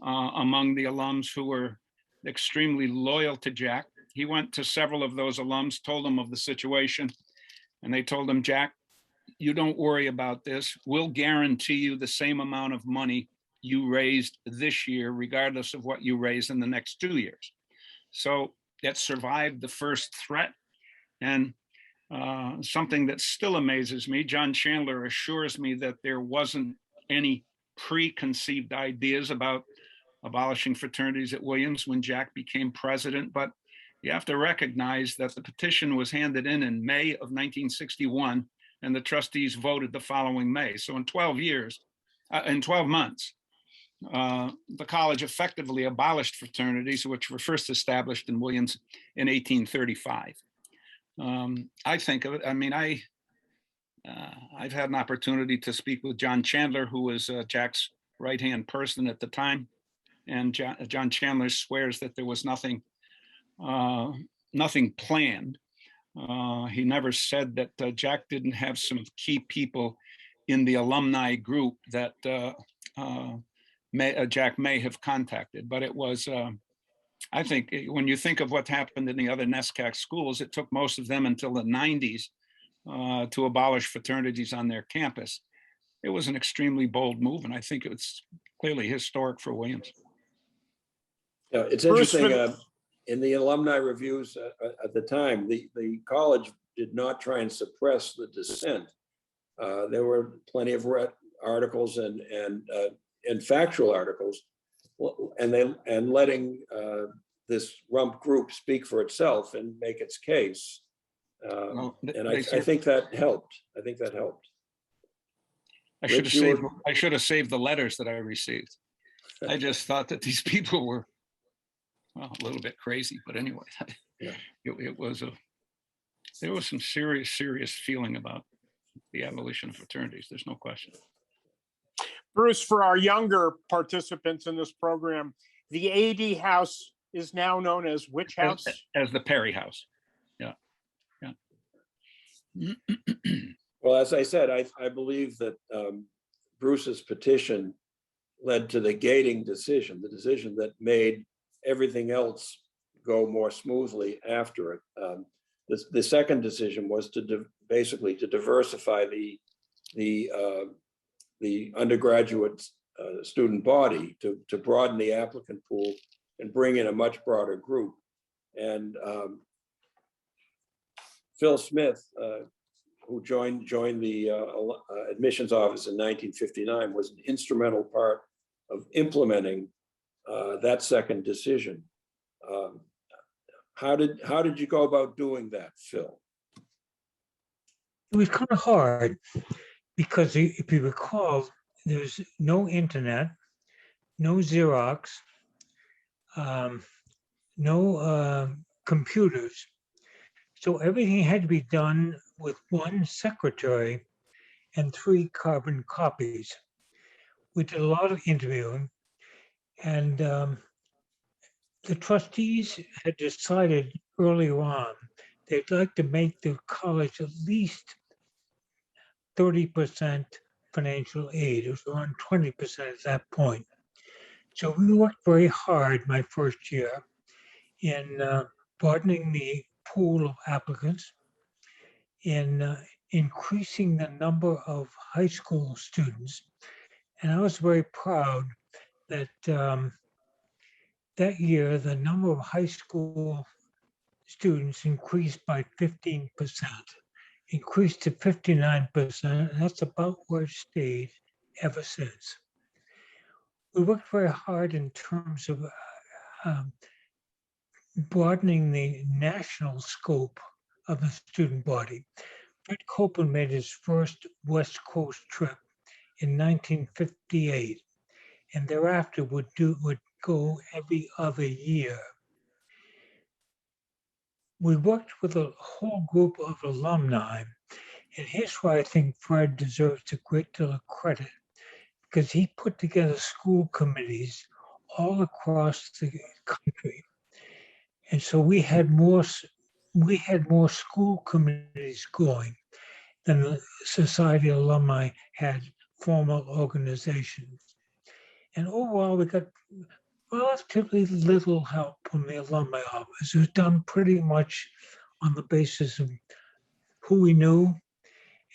among the alums who were extremely loyal to Jack, he went to several of those alums, told them of the situation, and they told him, Jack, you don't worry about this. We'll guarantee you the same amount of money you raised this year, regardless of what you raise in the next 2 years. So that survived the first threat. And something that still amazes me, John Chandler assures me that there wasn't any preconceived ideas about abolishing fraternities at Williams when Jack became president. But you have to recognize that the petition was handed in May of 1961, and the trustees voted the following May. So in 12 months, the college effectively abolished fraternities, which were first established in Williams in 1835. I think of it, I've had an opportunity to speak with John Chandler, who was Jack's right-hand person at the time. And John Chandler swears that there was nothing planned. He never said that Jack didn't have some key people in the alumni group that Jack may have contacted, but it was I think when you think of what happened in the other NESCAC schools, it took most of them until the 90s to abolish fraternities on their campus. It was an extremely bold move, and I think it's clearly historic for Williams. Yeah, it's Bruce, interesting. In the alumni reviews at the time, the college did not try and suppress the dissent. There were plenty of articles and factual articles, and letting this rump group speak for itself and make its case. And I think that helped. I think that helped. I should have saved the letters that I received. I just thought that these people were, well, a little bit crazy, but anyway, yeah. There was some serious feeling about the abolition of fraternities. There's no question. Bruce, for our younger participants in this program, the AD house is now known as which house? As the Perry House. Yeah. Well, as I said, I believe that Bruce's petition led to the gating decision, the decision that made everything else go more smoothly after it. The second decision was to basically to diversify the undergraduate student body, to broaden the applicant pool and bring in a much broader group. And Phil Smith, who joined the admissions office in 1959, was an instrumental part of implementing that second decision. How did you go about doing that, Phil? It was kind of hard because if you recall, there's no internet, no Xerox, no computers. So everything had to be done with one secretary and 3 carbon copies. We did a lot of interviewing, and the trustees had decided earlier on they'd like to make the college at least 30% financial aid. It was around 20% at that point. So we worked very hard my first year in broadening the pool of applicants, in increasing the number of high school students. And I was very proud that that year, the number of high school students increased by 15%, increased to 59%, and that's about where it stayed ever since. We worked very hard in terms of broadening the national scope of the student body. Fred Copeland made his first West Coast trip in 1958, and thereafter would go every other year. We worked with a whole group of alumni, and here's why I think Fred deserves a great deal of credit, because he put together school committees all across the country. And so we had more school committees going than the Society of Alumni had formal organizations. And overall, we got relatively little help from the alumni office. It was done pretty much on the basis of who we knew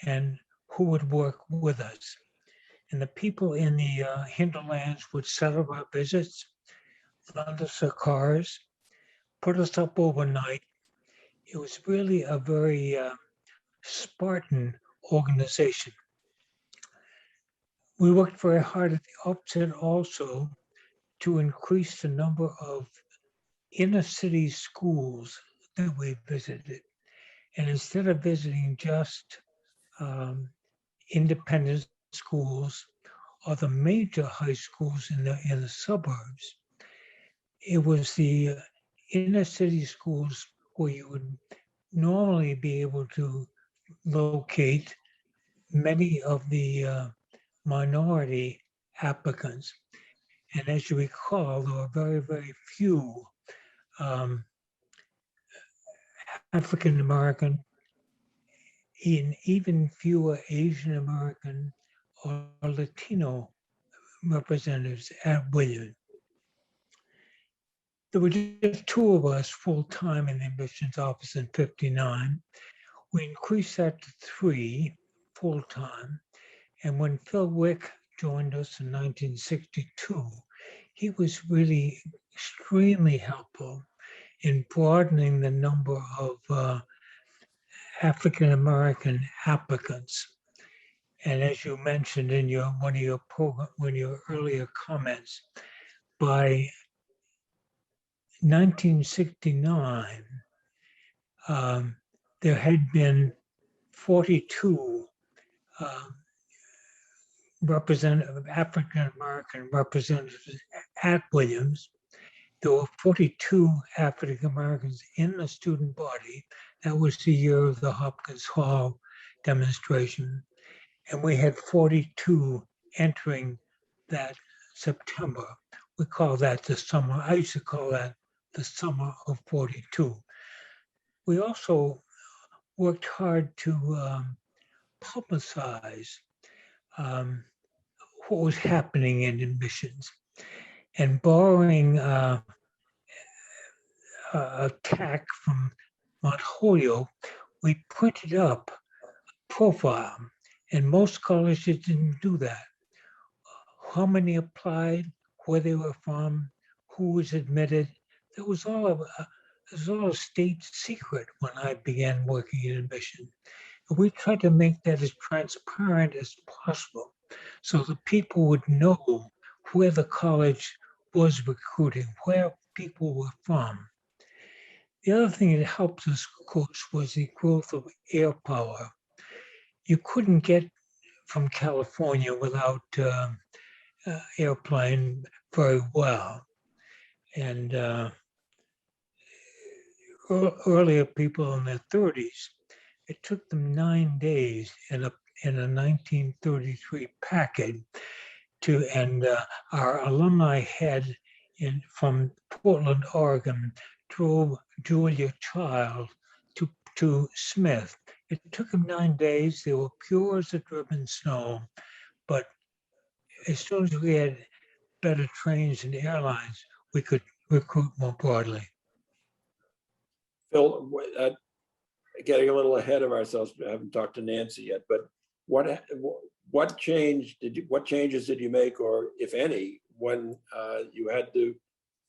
and who would work with us. And the people in the hinterlands would set up our visits, lend us their cars, put us up overnight. It was really a very Spartan organization. We worked very hard at the outset also to increase the number of inner city schools that we visited. And instead of visiting just independent schools or the major high schools in the suburbs, it was the inner city schools where you would normally be able to locate many of the minority applicants. And as you recall, there were very, very few African American, and even fewer Asian American or Latino representatives at Williams. there were just two of us full-time in the admissions office in '59. We increased that to 3 full-time. And when Phil Wick joined us in 1962, he was really extremely helpful in broadening the number of African-American applicants. And as you mentioned in one of your earlier comments, by 1969, there had been 42 African-American representatives at Williams. There were 42 African-Americans in the student body. That was the year of the Hopkins Hall demonstration. And we had 42 entering that September. We call that the summer. I used to call that the summer of '42. We also worked hard to publicize what was happening in admissions. And borrowing a tack from Mount Holyoke, we printed up a profile, and most colleges didn't do that. How many applied, where they were from, who was admitted. It was all a state secret when I began working in admission. And we tried to make that as transparent as possible so that people would know where the college was recruiting, where people were from. The other thing that helped us, of course, was the growth of air power. You couldn't get from California without airplane very well. And earlier people in their 30s, it took them 9 days in a 1933 packet and our alumni head from Portland, Oregon, drove Julia Child to Smith. It took them 9 days. They were pure as the driven snow, but as soon as we had better trains and airlines, we could recruit more broadly. Phil, getting a little ahead of ourselves, I haven't talked to Nancy yet, but what changes did you make, or if any, when you had to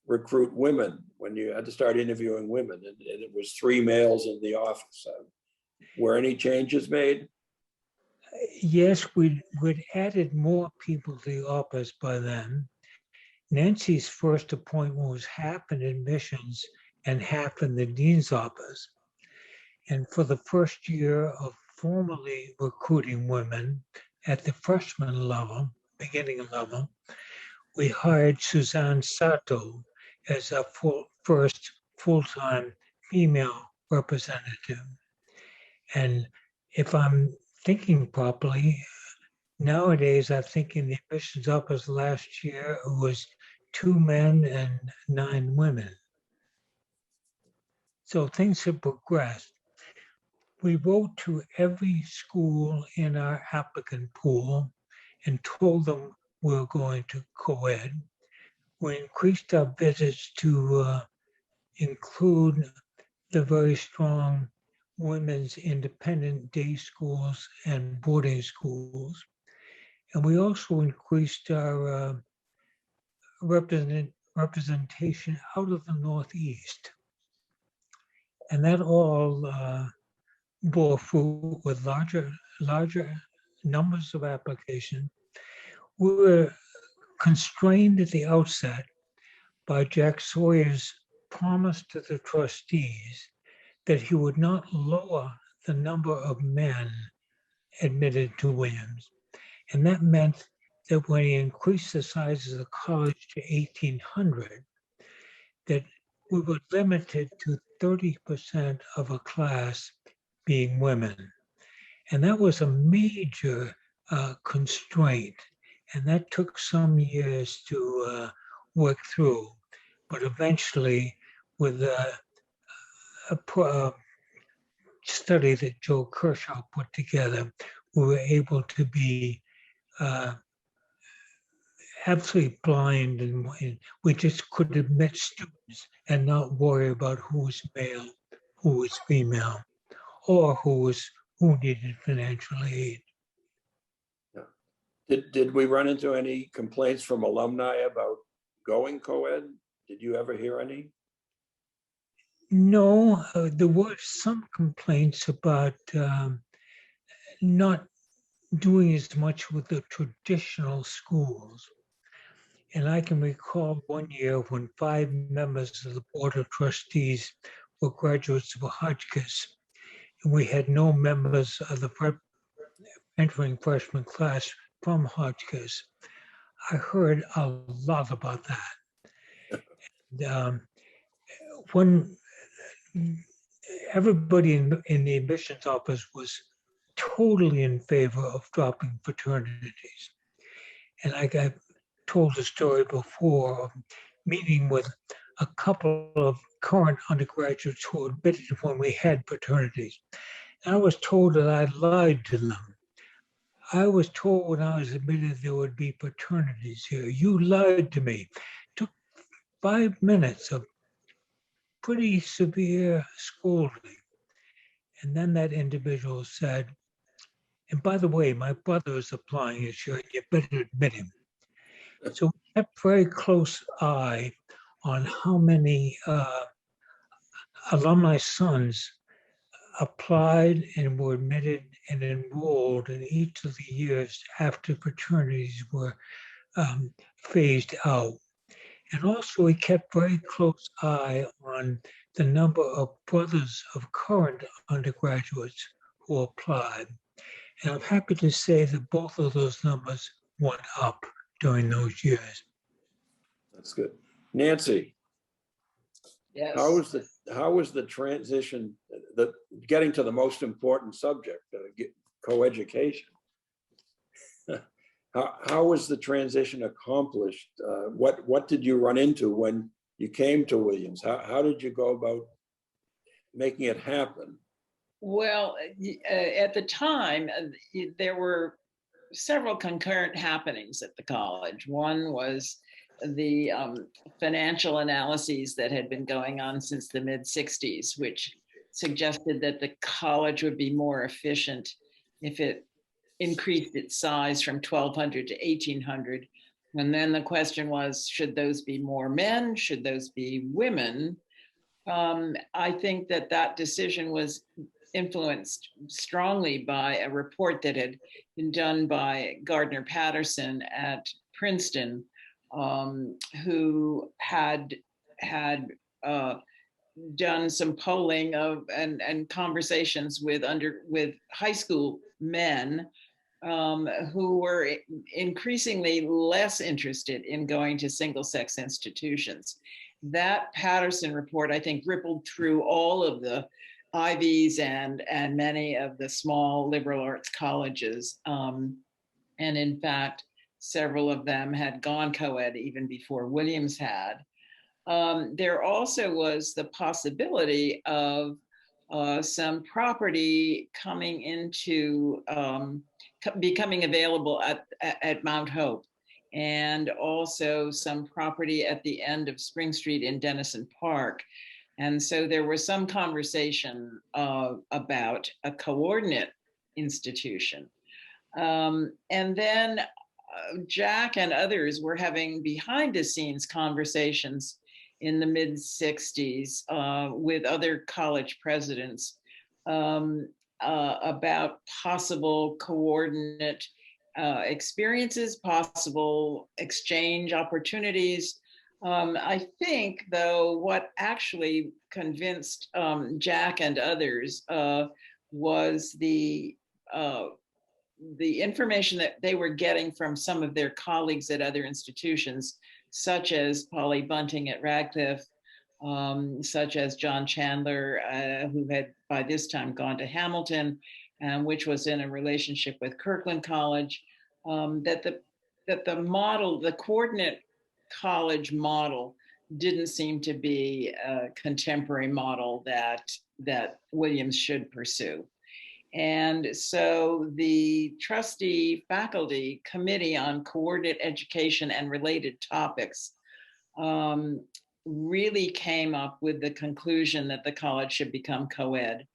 recruit women, when you had to start interviewing women, and it was 3 males in the office? Were any changes made? Yes, we'd added more people to the office by then. Nancy's first appointment was half in admissions and half in the dean's office. And for the first year of formally recruiting women at the freshman level, beginning level, we hired Suzanne Sato as our first full-time female representative. And if I'm thinking properly, nowadays I think in the admissions office last year it was 2 men and 9 women. So things have progressed. We wrote to every school in our applicant pool and told them we were going to co-ed. We increased our visits to include the very strong women's independent day schools and boarding schools. And we also increased our representation out of the Northeast. And that all bore fruit with larger numbers of applications. We were constrained at the outset by Jack Sawyer's promise to the trustees that he would not lower the number of men admitted to Williams. And that meant that when he increased the size of the college to 1,800, that we were limited to 30% of a class being women. And that was a major constraint. And that took some years to work through. But eventually, with a study that Joe Kershaw put together, we were able to be absolutely blind, and we just could admit students and not worry about who was male, who was female, or who needed financial aid. Did we run into any complaints from alumni about going co-ed? Did you ever hear any? No, there were some complaints about not doing as much with the traditional schools. And I can recall one year when 5 members of the Board of Trustees were graduates of Hotchkiss, and we had no members of the entering freshman class from Hotchkiss. I heard a lot about that. And, when everybody in the admissions office was totally in favor of dropping fraternities. And like I told the story before of meeting with a couple of current undergraduates who admitted when we had fraternities. And I was told that I lied to them. I was told when I was admitted there would be fraternities here. You lied to me. It took 5 minutes of pretty severe scolding. And then that individual said, and by the way, my brother is applying this year, you better admit him. So we kept very close eye on how many alumni sons applied and were admitted and enrolled in each of the years after fraternities were phased out. And also we kept very close eye on the number of brothers of current undergraduates who applied. And I'm happy to say that both of those numbers went up during those years. That's good. Nancy, Yes. how was the transition, getting to the most important subject, coeducation? How was the transition accomplished? What did you run into when you came to Williams? How did you go about making it happen? Well, at the time, there were several concurrent happenings at the college. One was the financial analyses that had been going on since the mid-60s, which suggested that the college would be more efficient if it increased its size from 1,200 to 1,800. And then the question was, should those be more men? Should those be women? I think that decision was influenced strongly by a report that had been done by Gardner Patterson at Princeton, who had done some polling of and conversations with high school men who were increasingly less interested in going to single-sex institutions. That Patterson report, I think, rippled through all of the Ivies and many of the small liberal arts colleges. And in fact, several of them had gone co-ed even before Williams had. There also was the possibility of some property coming into, becoming available at Mount Hope, and also some property at the end of Spring Street in Denison Park. And so there was some conversation about a coordinate institution. And then Jack and others were having behind the scenes conversations in the mid-60s with other college presidents about possible coordinate experiences, possible exchange opportunities. I think, though, what actually convinced Jack and others was the information that they were getting from some of their colleagues at other institutions, such as Polly Bunting at Radcliffe, such as John Chandler, who had by this time gone to Hamilton, which was in a relationship with Kirkland College, that the model, the coordinate college model, didn't seem to be a contemporary model that Williams should pursue. And so the trustee faculty committee on coordinate education and related topics really came up with the conclusion that the college should become co-ed.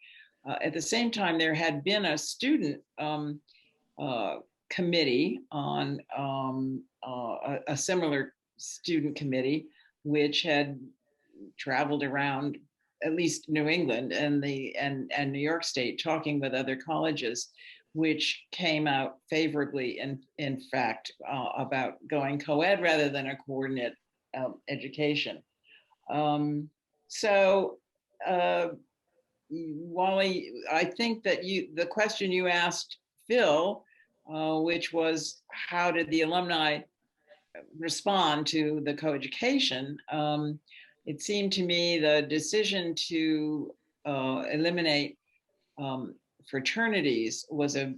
At the same time, there had been a student committee on a similar student committee, which had traveled around at least New England and New York State, talking with other colleges, which came out favorably, in fact, about going co-ed rather than a coordinate education. Wally, I think that the question you asked Phil, which was how did the alumni respond to the coeducation? It seemed to me the decision to eliminate fraternities was a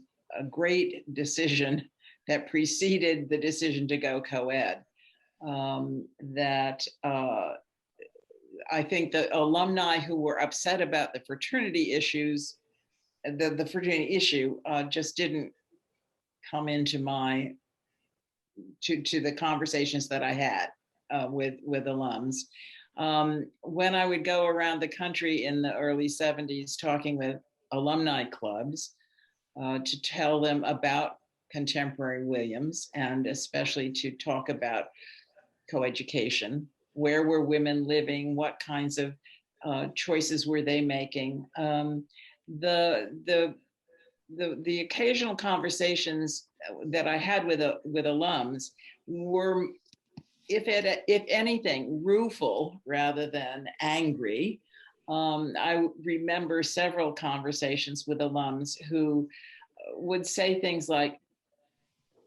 great decision that preceded the decision to go co-ed. I think the alumni who were upset about the fraternity issues, the fraternity issue just didn't come into to the conversations that I had with alums. When I would go around the country in the early 70s talking with alumni clubs to tell them about contemporary Williams, and especially to talk about coeducation, where were women living, what kinds of choices were they making. The occasional conversations that I had with alums were, if anything, rueful rather than angry. I remember several conversations with alums who would say things like,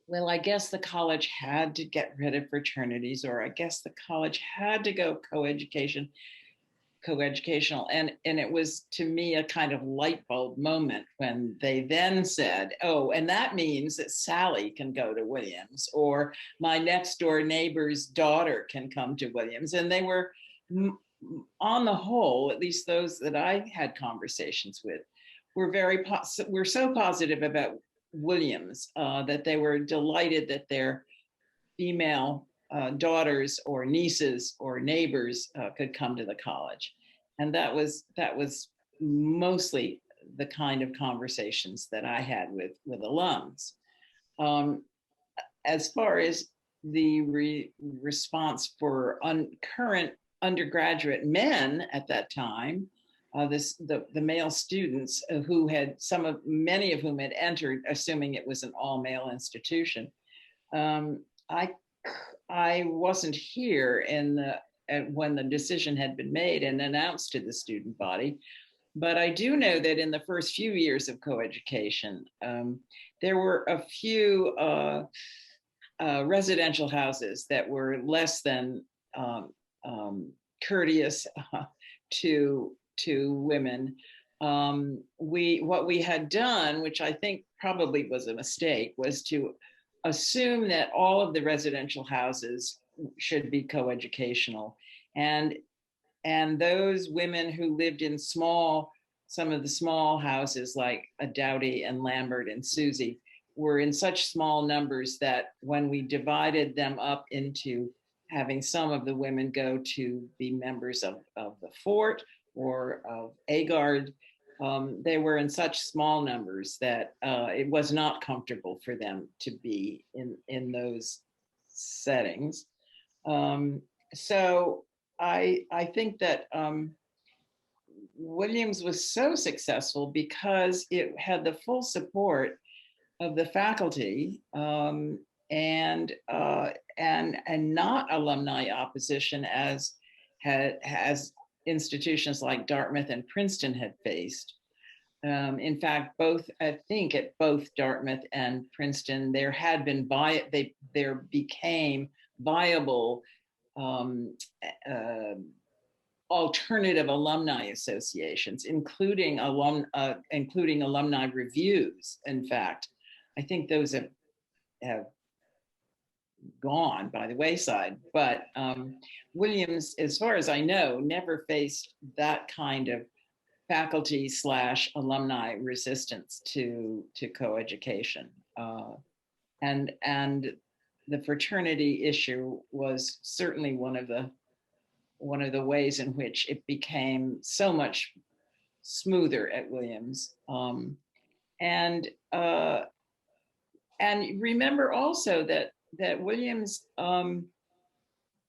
well, I guess the college had to get rid of fraternities, or I guess the college had to go coeducational. And it was, to me, a kind of light bulb moment when they then said, oh, and that means that Sally can go to Williams, or my next door neighbor's daughter can come to Williams. And they were, on the whole, at least those that I had conversations with, were so positive about Williams that they were delighted that their female daughters or nieces or neighbors could come to the college. And that was mostly the kind of conversations that I had with alums. As far as the response for current undergraduate men at that time, the male students who had many of whom had entered, assuming it was an all-male institution. I wasn't here when the decision had been made and announced to the student body, but I do know that in the first few years of coeducation, there were a few residential houses that were less than courteous to women. What we had done, which I think probably was a mistake, was to assume that all of the residential houses should be coeducational, and those women who lived in some of the small houses like a Dowdy and Lambert and Susie were in such small numbers that when we divided them up into having some of the women go to be members of the fort or of AGARD, they were in such small numbers that it was not comfortable for them to be in those settings. So I think that Williams was so successful because it had the full support of the faculty and not alumni opposition as institutions like Dartmouth and Princeton had faced. In fact, I think at both Dartmouth and Princeton, there became viable alternative alumni associations, including alumni reviews. In fact, I think those have gone by the wayside, but Williams, as far as I know, never faced that kind of faculty / alumni resistance to coeducation. And the fraternity issue was certainly one of the ways in which it became so much smoother at Williams. And remember also that Williams,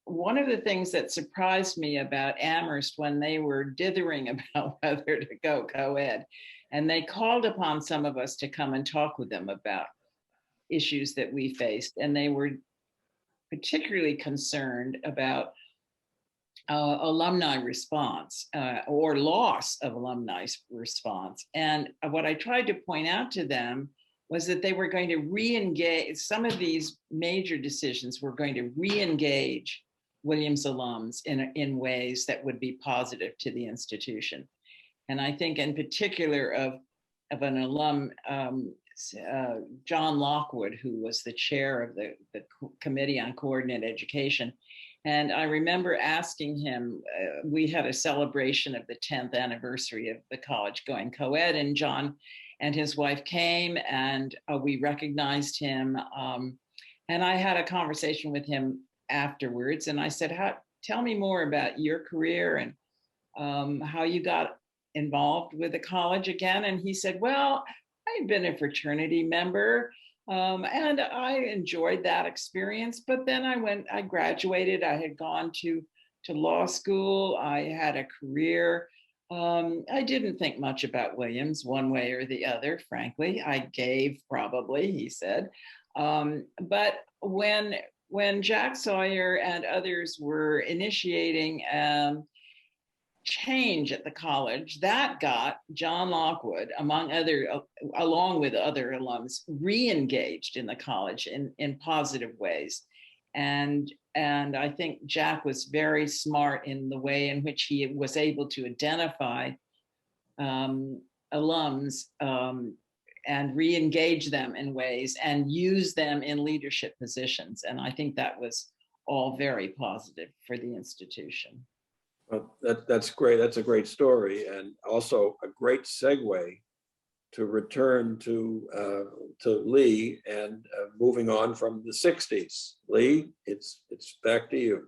one of the things that surprised me about Amherst when they were dithering about whether to go co-ed, and they called upon some of us to come and talk with them about issues that we faced, and they were particularly concerned about alumni response or loss of alumni response. And what I tried to point out to them was that they were going to re-engage, some of these major decisions were going to re-engage Williams alums in ways that would be positive to the institution. And I think in particular of an alum, John Lockwood, who was the chair of the Committee on Coordinated Education. And I remember asking him, we had a celebration of the 10th anniversary of the college going co-ed, and John and his wife came, and we recognized him. And I had a conversation with him afterwards, and I said, tell me more about your career and how you got involved with the college again. And he said, well, I'd been a fraternity member, and I enjoyed that experience. But then I graduated, I had gone to law school, I had a career. I didn't think much about Williams one way or the other, frankly. I gave probably, he said. But when Jack Sawyer and others were initiating change at the college, that got John Lockwood, along with other alums, re-engaged in the college in positive ways. And I think Jack was very smart in the way in which he was able to identify alums and re-engage them in ways and use them in leadership positions. And I think that was all very positive for the institution. Well, that's great. That's a great story, and also a great segue to return to Lee and moving on from the 60s. Lee, it's back to you.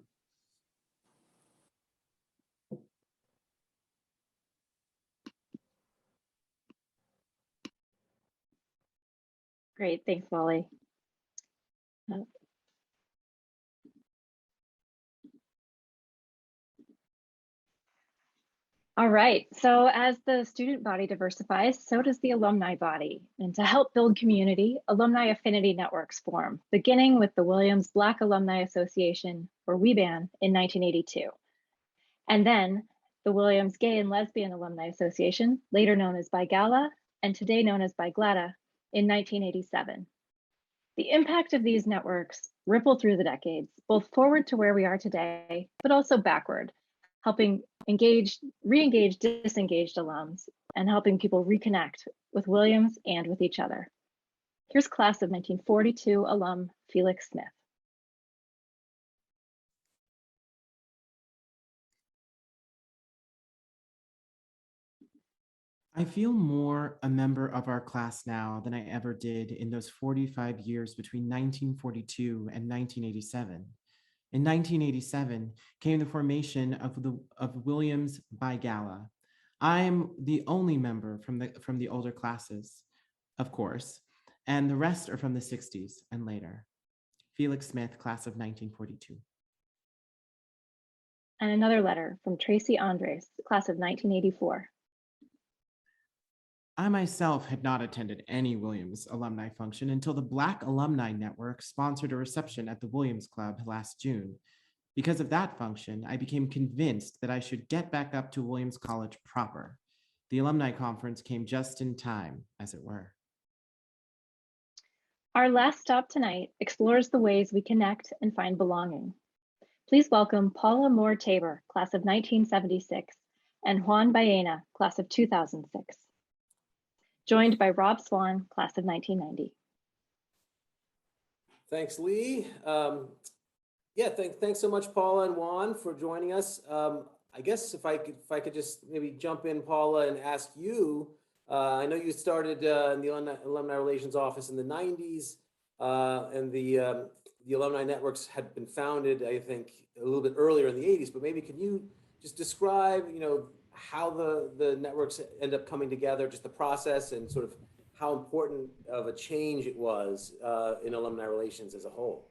Great, thanks, Wally. All right, so as the student body diversifies, so does the alumni body. And to help build community, alumni affinity networks form, beginning with the Williams Black Alumni Association, or WBAN, in 1982. And then the Williams Gay and Lesbian Alumni Association, later known as BiGALA, and today known as BiGLADA, in 1987. The impact of these networks rippled through the decades, both forward to where we are today, but also backward, helping re-engage disengaged alums and helping people reconnect with Williams and with each other. Here's class of 1942 alum Felix Smith. I feel more a member of our class now than I ever did in those 45 years between 1942 and 1987. In 1987 came the formation of Williams BiGALA. I'm the only member from the older classes, of course, and the rest are from the 60s and later. Felix Smith, class of 1942. And another letter from Tracy Andres, class of 1984. I myself had not attended any Williams alumni function until the Black Alumni Network sponsored a reception at the Williams Club last June. Because of that function, I became convinced that I should get back up to Williams College proper. The alumni conference came just in time, as it were. Our last stop tonight explores the ways we connect and find belonging. Please welcome Paula Moore Tabor, class of 1976, and Juan Baena, class of 2006. Joined by Rob Swan, class of 1990. Thanks, Lee. Thanks so much, Paula and Juan, for joining us. I guess if I could just maybe jump in, Paula, and ask you. I know you started in the alumni relations office in the '90s, and the alumni networks had been founded, I think, a little bit earlier in the '80s. But maybe can you just describe, how the networks end up coming together, just the process, and sort of how important of a change it was in alumni relations as a whole?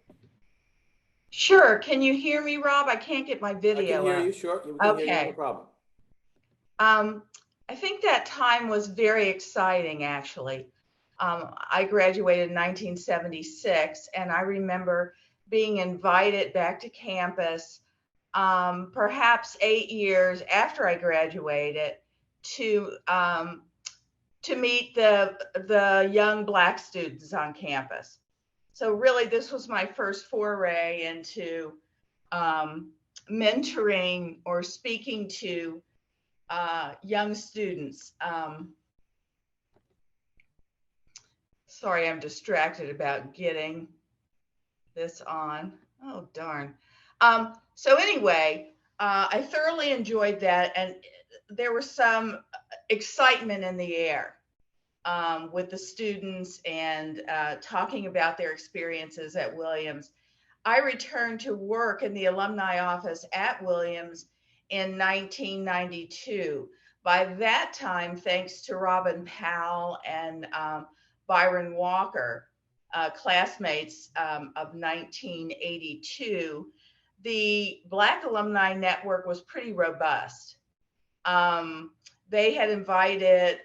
Sure. Can you hear me, Rob? I can't get my video. I can hear up. you, sure. We can hear you, no problem. I think that time was very exciting, actually. I graduated in 1976, and I remember being invited back to campus perhaps 8 years after I graduated to meet the young Black students on campus. So really, this was my first foray into mentoring or speaking to young students. Sorry, I'm distracted about getting this on. Oh, darn. So anyway, I thoroughly enjoyed that, and there was some excitement in the air with the students and talking about their experiences at Williams. I returned to work in the alumni office at Williams in 1992. By that time, thanks to Robin Powell and Byron Walker, classmates of 1982, the Black Alumni Network was pretty robust. They had invited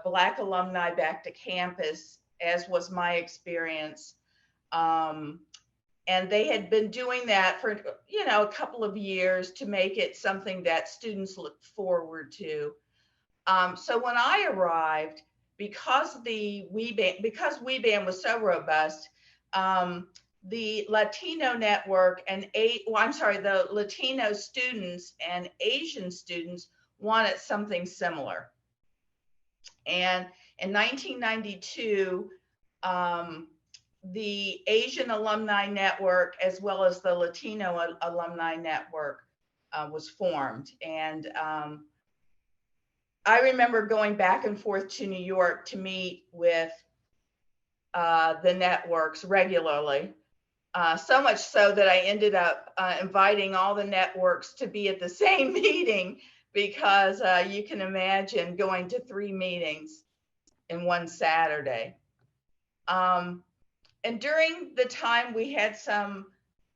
Black alumni back to campus, as was my experience. And they had been doing that for, a couple of years to make it something that students looked forward to. So when I arrived, because WeBand was so robust, the Latino network and the Latino students and Asian students wanted something similar. And in 1992, the Asian Alumni Network, as well as the Latino Alumni Network, was formed. And I remember going back and forth to New York to meet with the networks regularly. So much so that I ended up inviting all the networks to be at the same meeting, because you can imagine going to 3 meetings in one Saturday. And during the time, we had some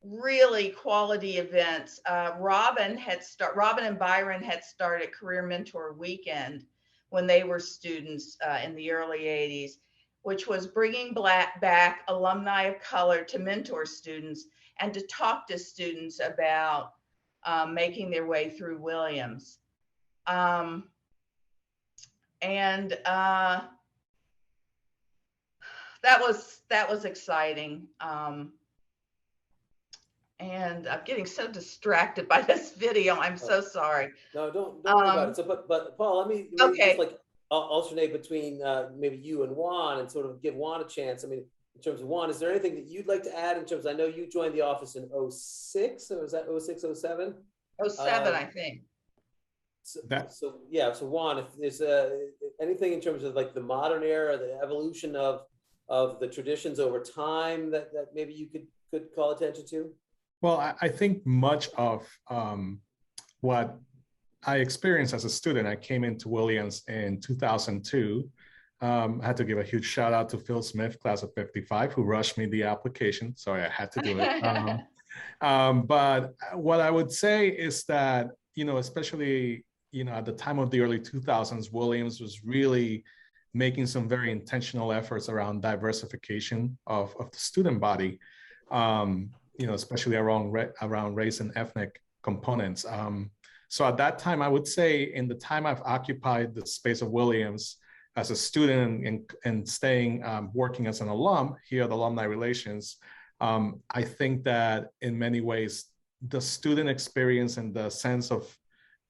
really quality events. Robin and Byron had started Career Mentor Weekend when they were students in the early 80s, which was bringing back alumni of color to mentor students and to talk to students about making their way through Williams. That was exciting. And I'm getting so distracted by this video. I'm so sorry. No, don't worry about it. So, but Paul, let me okay. just alternate between maybe you and Juan, and sort of give Juan a chance. I mean, in terms of Juan, is there anything that you'd like to add in terms I know you joined the office in 06, or was that 06, 07? 07, I think. So Juan, if there's anything in terms of like the modern era, the evolution of the traditions over time that maybe you could call attention to? Well, I think much of what I experienced as a student, I came into Williams in 2002. I had to give a huge shout out to Phil Smith, class of 55, who rushed me the application. So I had to do it. But what I would say is that, especially, at the time of the early 2000s, Williams was really making some very intentional efforts around diversification of the student body, especially around race and ethnic components. So at that time, I would say in the time I've occupied the space of Williams as a student and staying, working as an alum here at Alumni Relations, I think that in many ways, the student experience and the sense of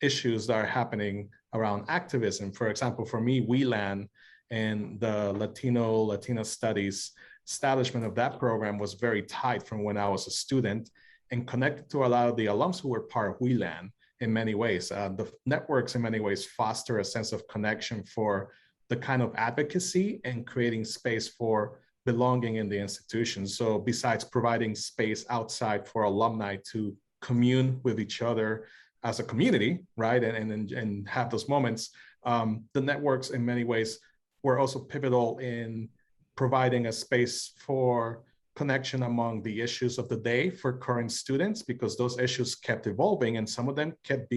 issues that are happening around activism, for example, for me, WLAN and the Latina studies establishment of that program was very tight from when I was a student, and connected to a lot of the alums who were part of WLAN in many ways. The networks in many ways foster a sense of connection for the kind of advocacy and creating space for belonging in the institution. So besides providing space outside for alumni to commune with each other as a community, right, and have those moments, the networks in many ways were also pivotal in providing a space for connection among the issues of the day for current students, because those issues kept evolving and some of them kept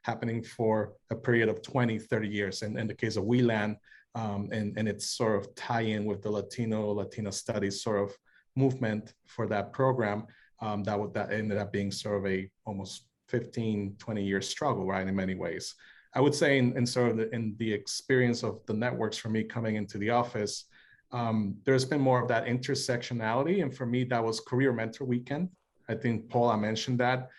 happening for a period of 20, 30 years. And in the case of WLAN, and its sort of tie-in with the Latina studies sort of movement for that program, that ended up being sort of a almost 15, 20-year struggle, right, in many ways. I would say in the experience of the networks for me coming into the office, there's been more of that intersectionality. And for me, that was Career Mentor Weekend. I think Paula mentioned that,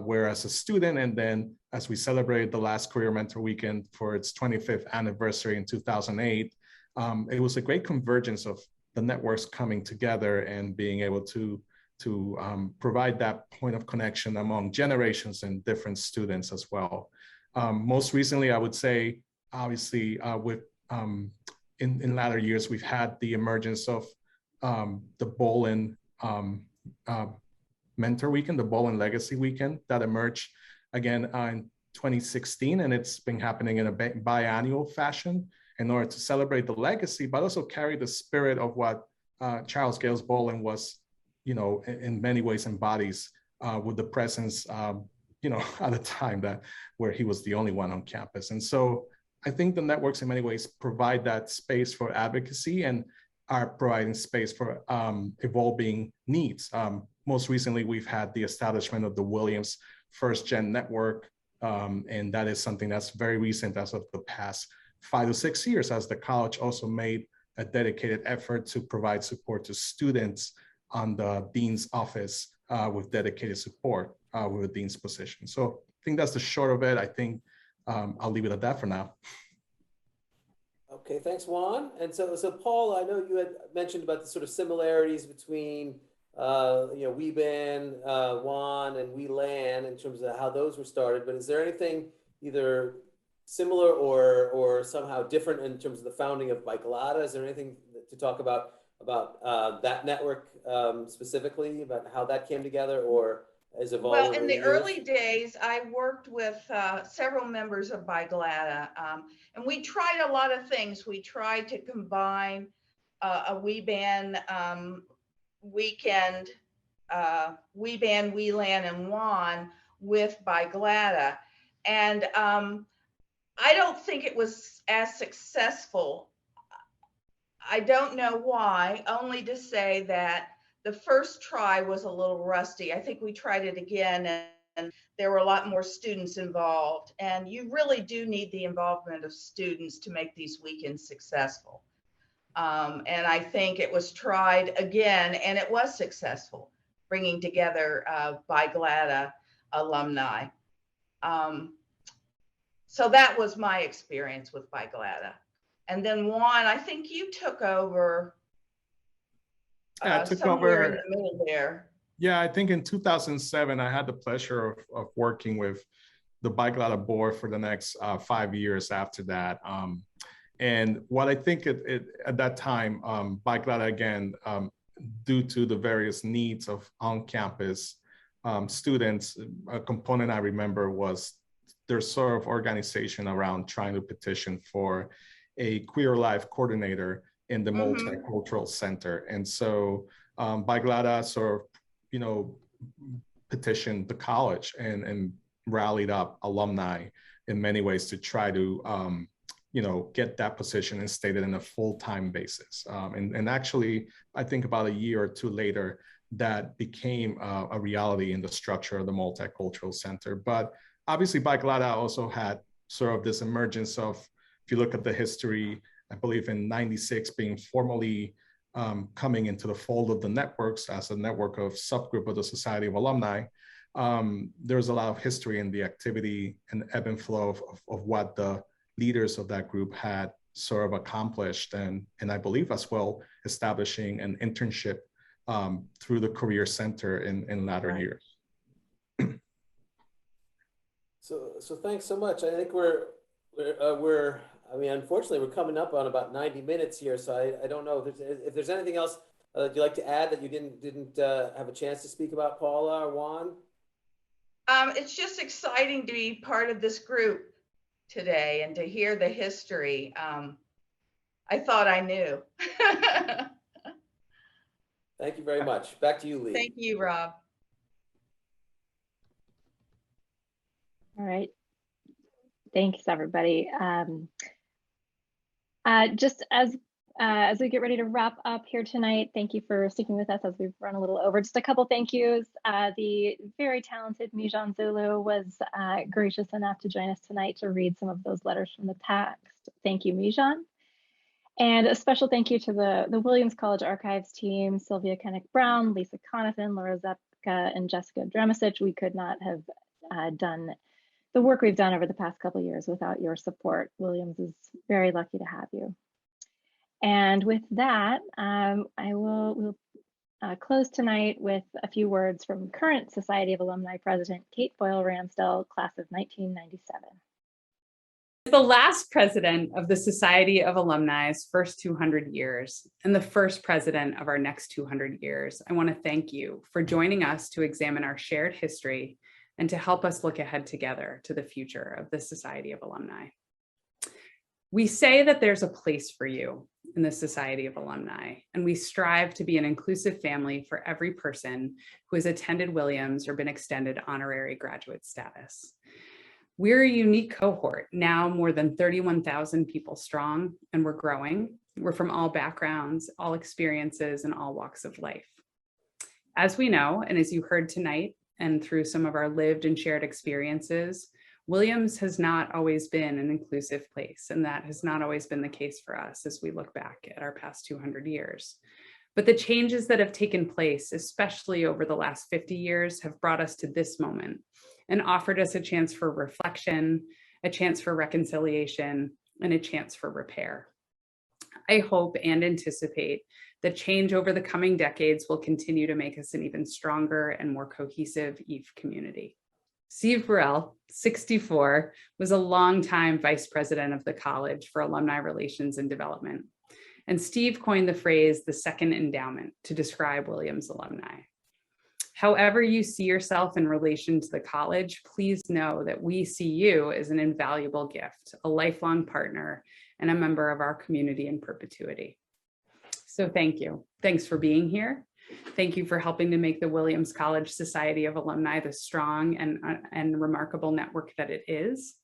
where as a student, and then as we celebrated the last Career Mentor Weekend for its 25th anniversary in 2008, it was a great convergence of the networks coming together and being able to provide that point of connection among generations and different students as well. Most recently, I would say, obviously, in latter years, we've had the emergence of the Bolin Mentor Weekend, the Bolin Legacy Weekend, that emerged again in 2016, and it's been happening in a biannual fashion in order to celebrate the legacy, but also carry the spirit of what Charles Gales Bolin was, in many ways embodies with the presence, at a time where he was the only one on campus. And so I think the networks in many ways provide that space for advocacy and are providing space for evolving needs. Most recently, we've had the establishment of the Williams First Gen Network, and that is something that's very recent as of the past 5 to 6 years, as the college also made a dedicated effort to provide support to students on the dean's office with dedicated support with the dean's position. So I think that's the short of it. I think I'll leave it at that for now. Okay, thanks, Juan. And so Paul, I know you had mentioned about the sort of similarities between WeBan, Juan, and WeLan in terms of how those were started. But is there anything either similar or somehow different in terms of the founding of Bicolata? Is there anything to talk about that network specifically, about how that came together or has evolved? Well, in the early days, I worked with several members of Bicolata, and we tried a lot of things. We tried to combine a WeBan weekend, WeBan, WeLan, and Juan with Bicolata. And I don't think it was as successful. I don't know why, only to say that the first try was a little rusty. I think we tried it again and there were a lot more students involved. And you really do need the involvement of students to make these weekends successful. And I think it was tried again and it was successful, bringing together Bicolata alumni. So that was my experience with Bicolata. And then Juan, I think you took over. I took somewhere over in the middle there. Yeah, I think in 2007, I had the pleasure of working with the Bicolata board for the next 5 years after that. And what I think at that time, Bicolata, again, due to the various needs of on-campus students, a component I remember was their sort of organization around trying to petition for a queer life coordinator in the multicultural center. And so Bicolata sort of, petitioned the college and rallied up alumni in many ways to try to, get that position instated in a full-time basis. And actually, I think about a year or two later, that became a reality in the structure of the multicultural center. But obviously, Bicolata also had sort of this emergence of, if you look at the history, I believe in '96 being formally coming into the fold of the networks as a network of subgroup of the Society of Alumni. There's a lot of history in the activity and ebb and flow of what the leaders of that group had sort of accomplished, and I believe as well establishing an internship through the Career Center in latter years. So thanks so much. I think I mean, unfortunately, we're coming up on about 90 minutes here. So I don't know if there's anything else you'd like to add that you didn't have a chance to speak about, Paula or Juan? It's just exciting to be part of this group today and to hear the history. I thought I knew. Thank you very much. Back to you, Lee. Thank you, Rob. All right. Thanks, everybody. Just as we get ready to wrap up here tonight, thank you for sticking with us as we've run a little over. Just a couple thank yous. The very talented Mijan Zulu was gracious enough to join us tonight to read some of those letters from the text. Thank you, Mijan. And a special thank you to the Williams College Archives team, Sylvia Kennick-Brown, Lisa Conathan, Laura Zepka, and Jessica Dramasic. We could not have done the work we've done over the past couple of years without your support. Williams is very lucky to have you. And with that, we'll close tonight with a few words from current Society of Alumni President Kate Boyle Ramsdell, class of 1997. The last president of the Society of Alumni's first 200 years and the first president of our next 200 years, I want to thank you for joining us to examine our shared history and to help us look ahead together to the future of the Society of Alumni. We say that there's a place for you in the Society of Alumni, and we strive to be an inclusive family for every person who has attended Williams or been extended honorary graduate status. We're a unique cohort, now more than 31,000 people strong, and we're growing. We're from all backgrounds, all experiences, and all walks of life. As we know, and as you heard tonight, and through some of our lived and shared experiences, Williams has not always been an inclusive place, and that has not always been the case for us as we look back at our past 200 years. But the changes that have taken place, especially over the last 50 years, have brought us to this moment and offered us a chance for reflection, a chance for reconciliation, and a chance for repair. I hope and anticipate that change over the coming decades will continue to make us an even stronger and more cohesive EVE community. Steve Burrell, 64, was a longtime vice president of the college for alumni relations and development. And Steve coined the phrase, the second endowment, to describe Williams alumni. However you see yourself in relation to the college, please know that we see you as an invaluable gift, a lifelong partner, and a member of our community in perpetuity. So thank you. Thanks for being here. Thank you for helping to make the Williams College Society of Alumni the strong and remarkable network that it is.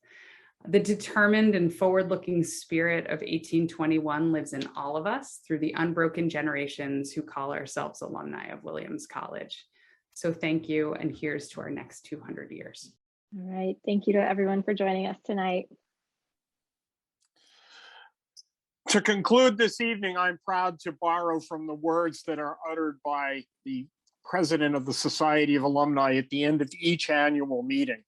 The determined and forward-looking spirit of 1821 lives in all of us through the unbroken generations who call ourselves alumni of Williams College. So thank you, and here's to our next 200 years. All right, thank you to everyone for joining us tonight. To conclude this evening, I'm proud to borrow from the words that are uttered by the president of the Society of Alumni at the end of each annual meeting.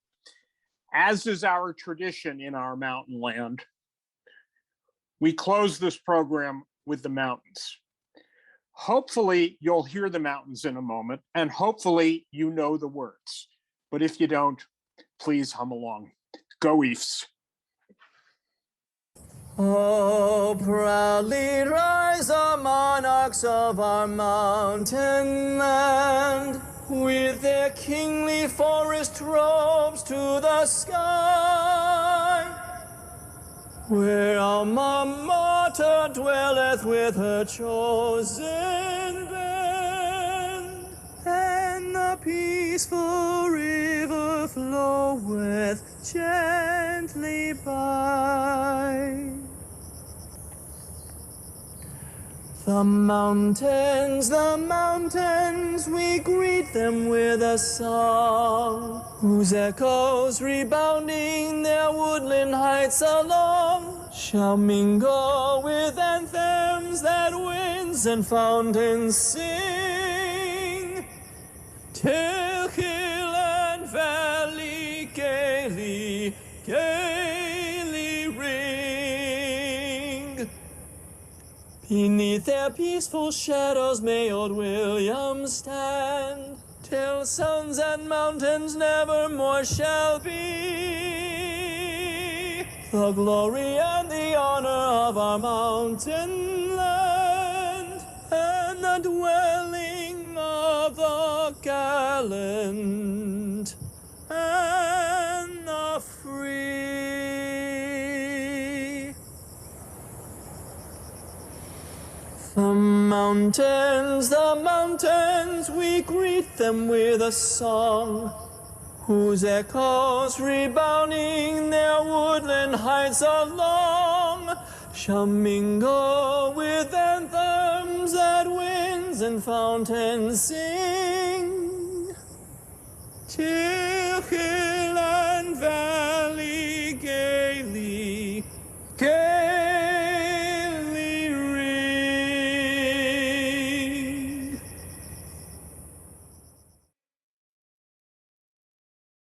As is our tradition in our mountain land, we close this program with the mountains. Hopefully you'll hear the mountains in a moment, and hopefully you know the words. But if you don't, please hum along. Go Ephs. Oh, proudly rise the monarchs of our mountain land, with their kingly forest robes to the sky, where Alma Mater dwelleth with her chosen band, and the peaceful river floweth gently by. The mountains, we greet them with a song, whose echoes rebounding their woodland heights along, shall mingle with anthems that winds and fountains sing, till hill and valley gaily, gaily ring. Beneath their peaceful shadows may old William stand, till suns and mountains never more shall be. The glory and the honor of our mountain land, and the dwelling of the gallant and the free. The mountains, we greet them with a song, whose echoes rebounding their woodland heights along shall mingle with anthems that winds and fountains sing, till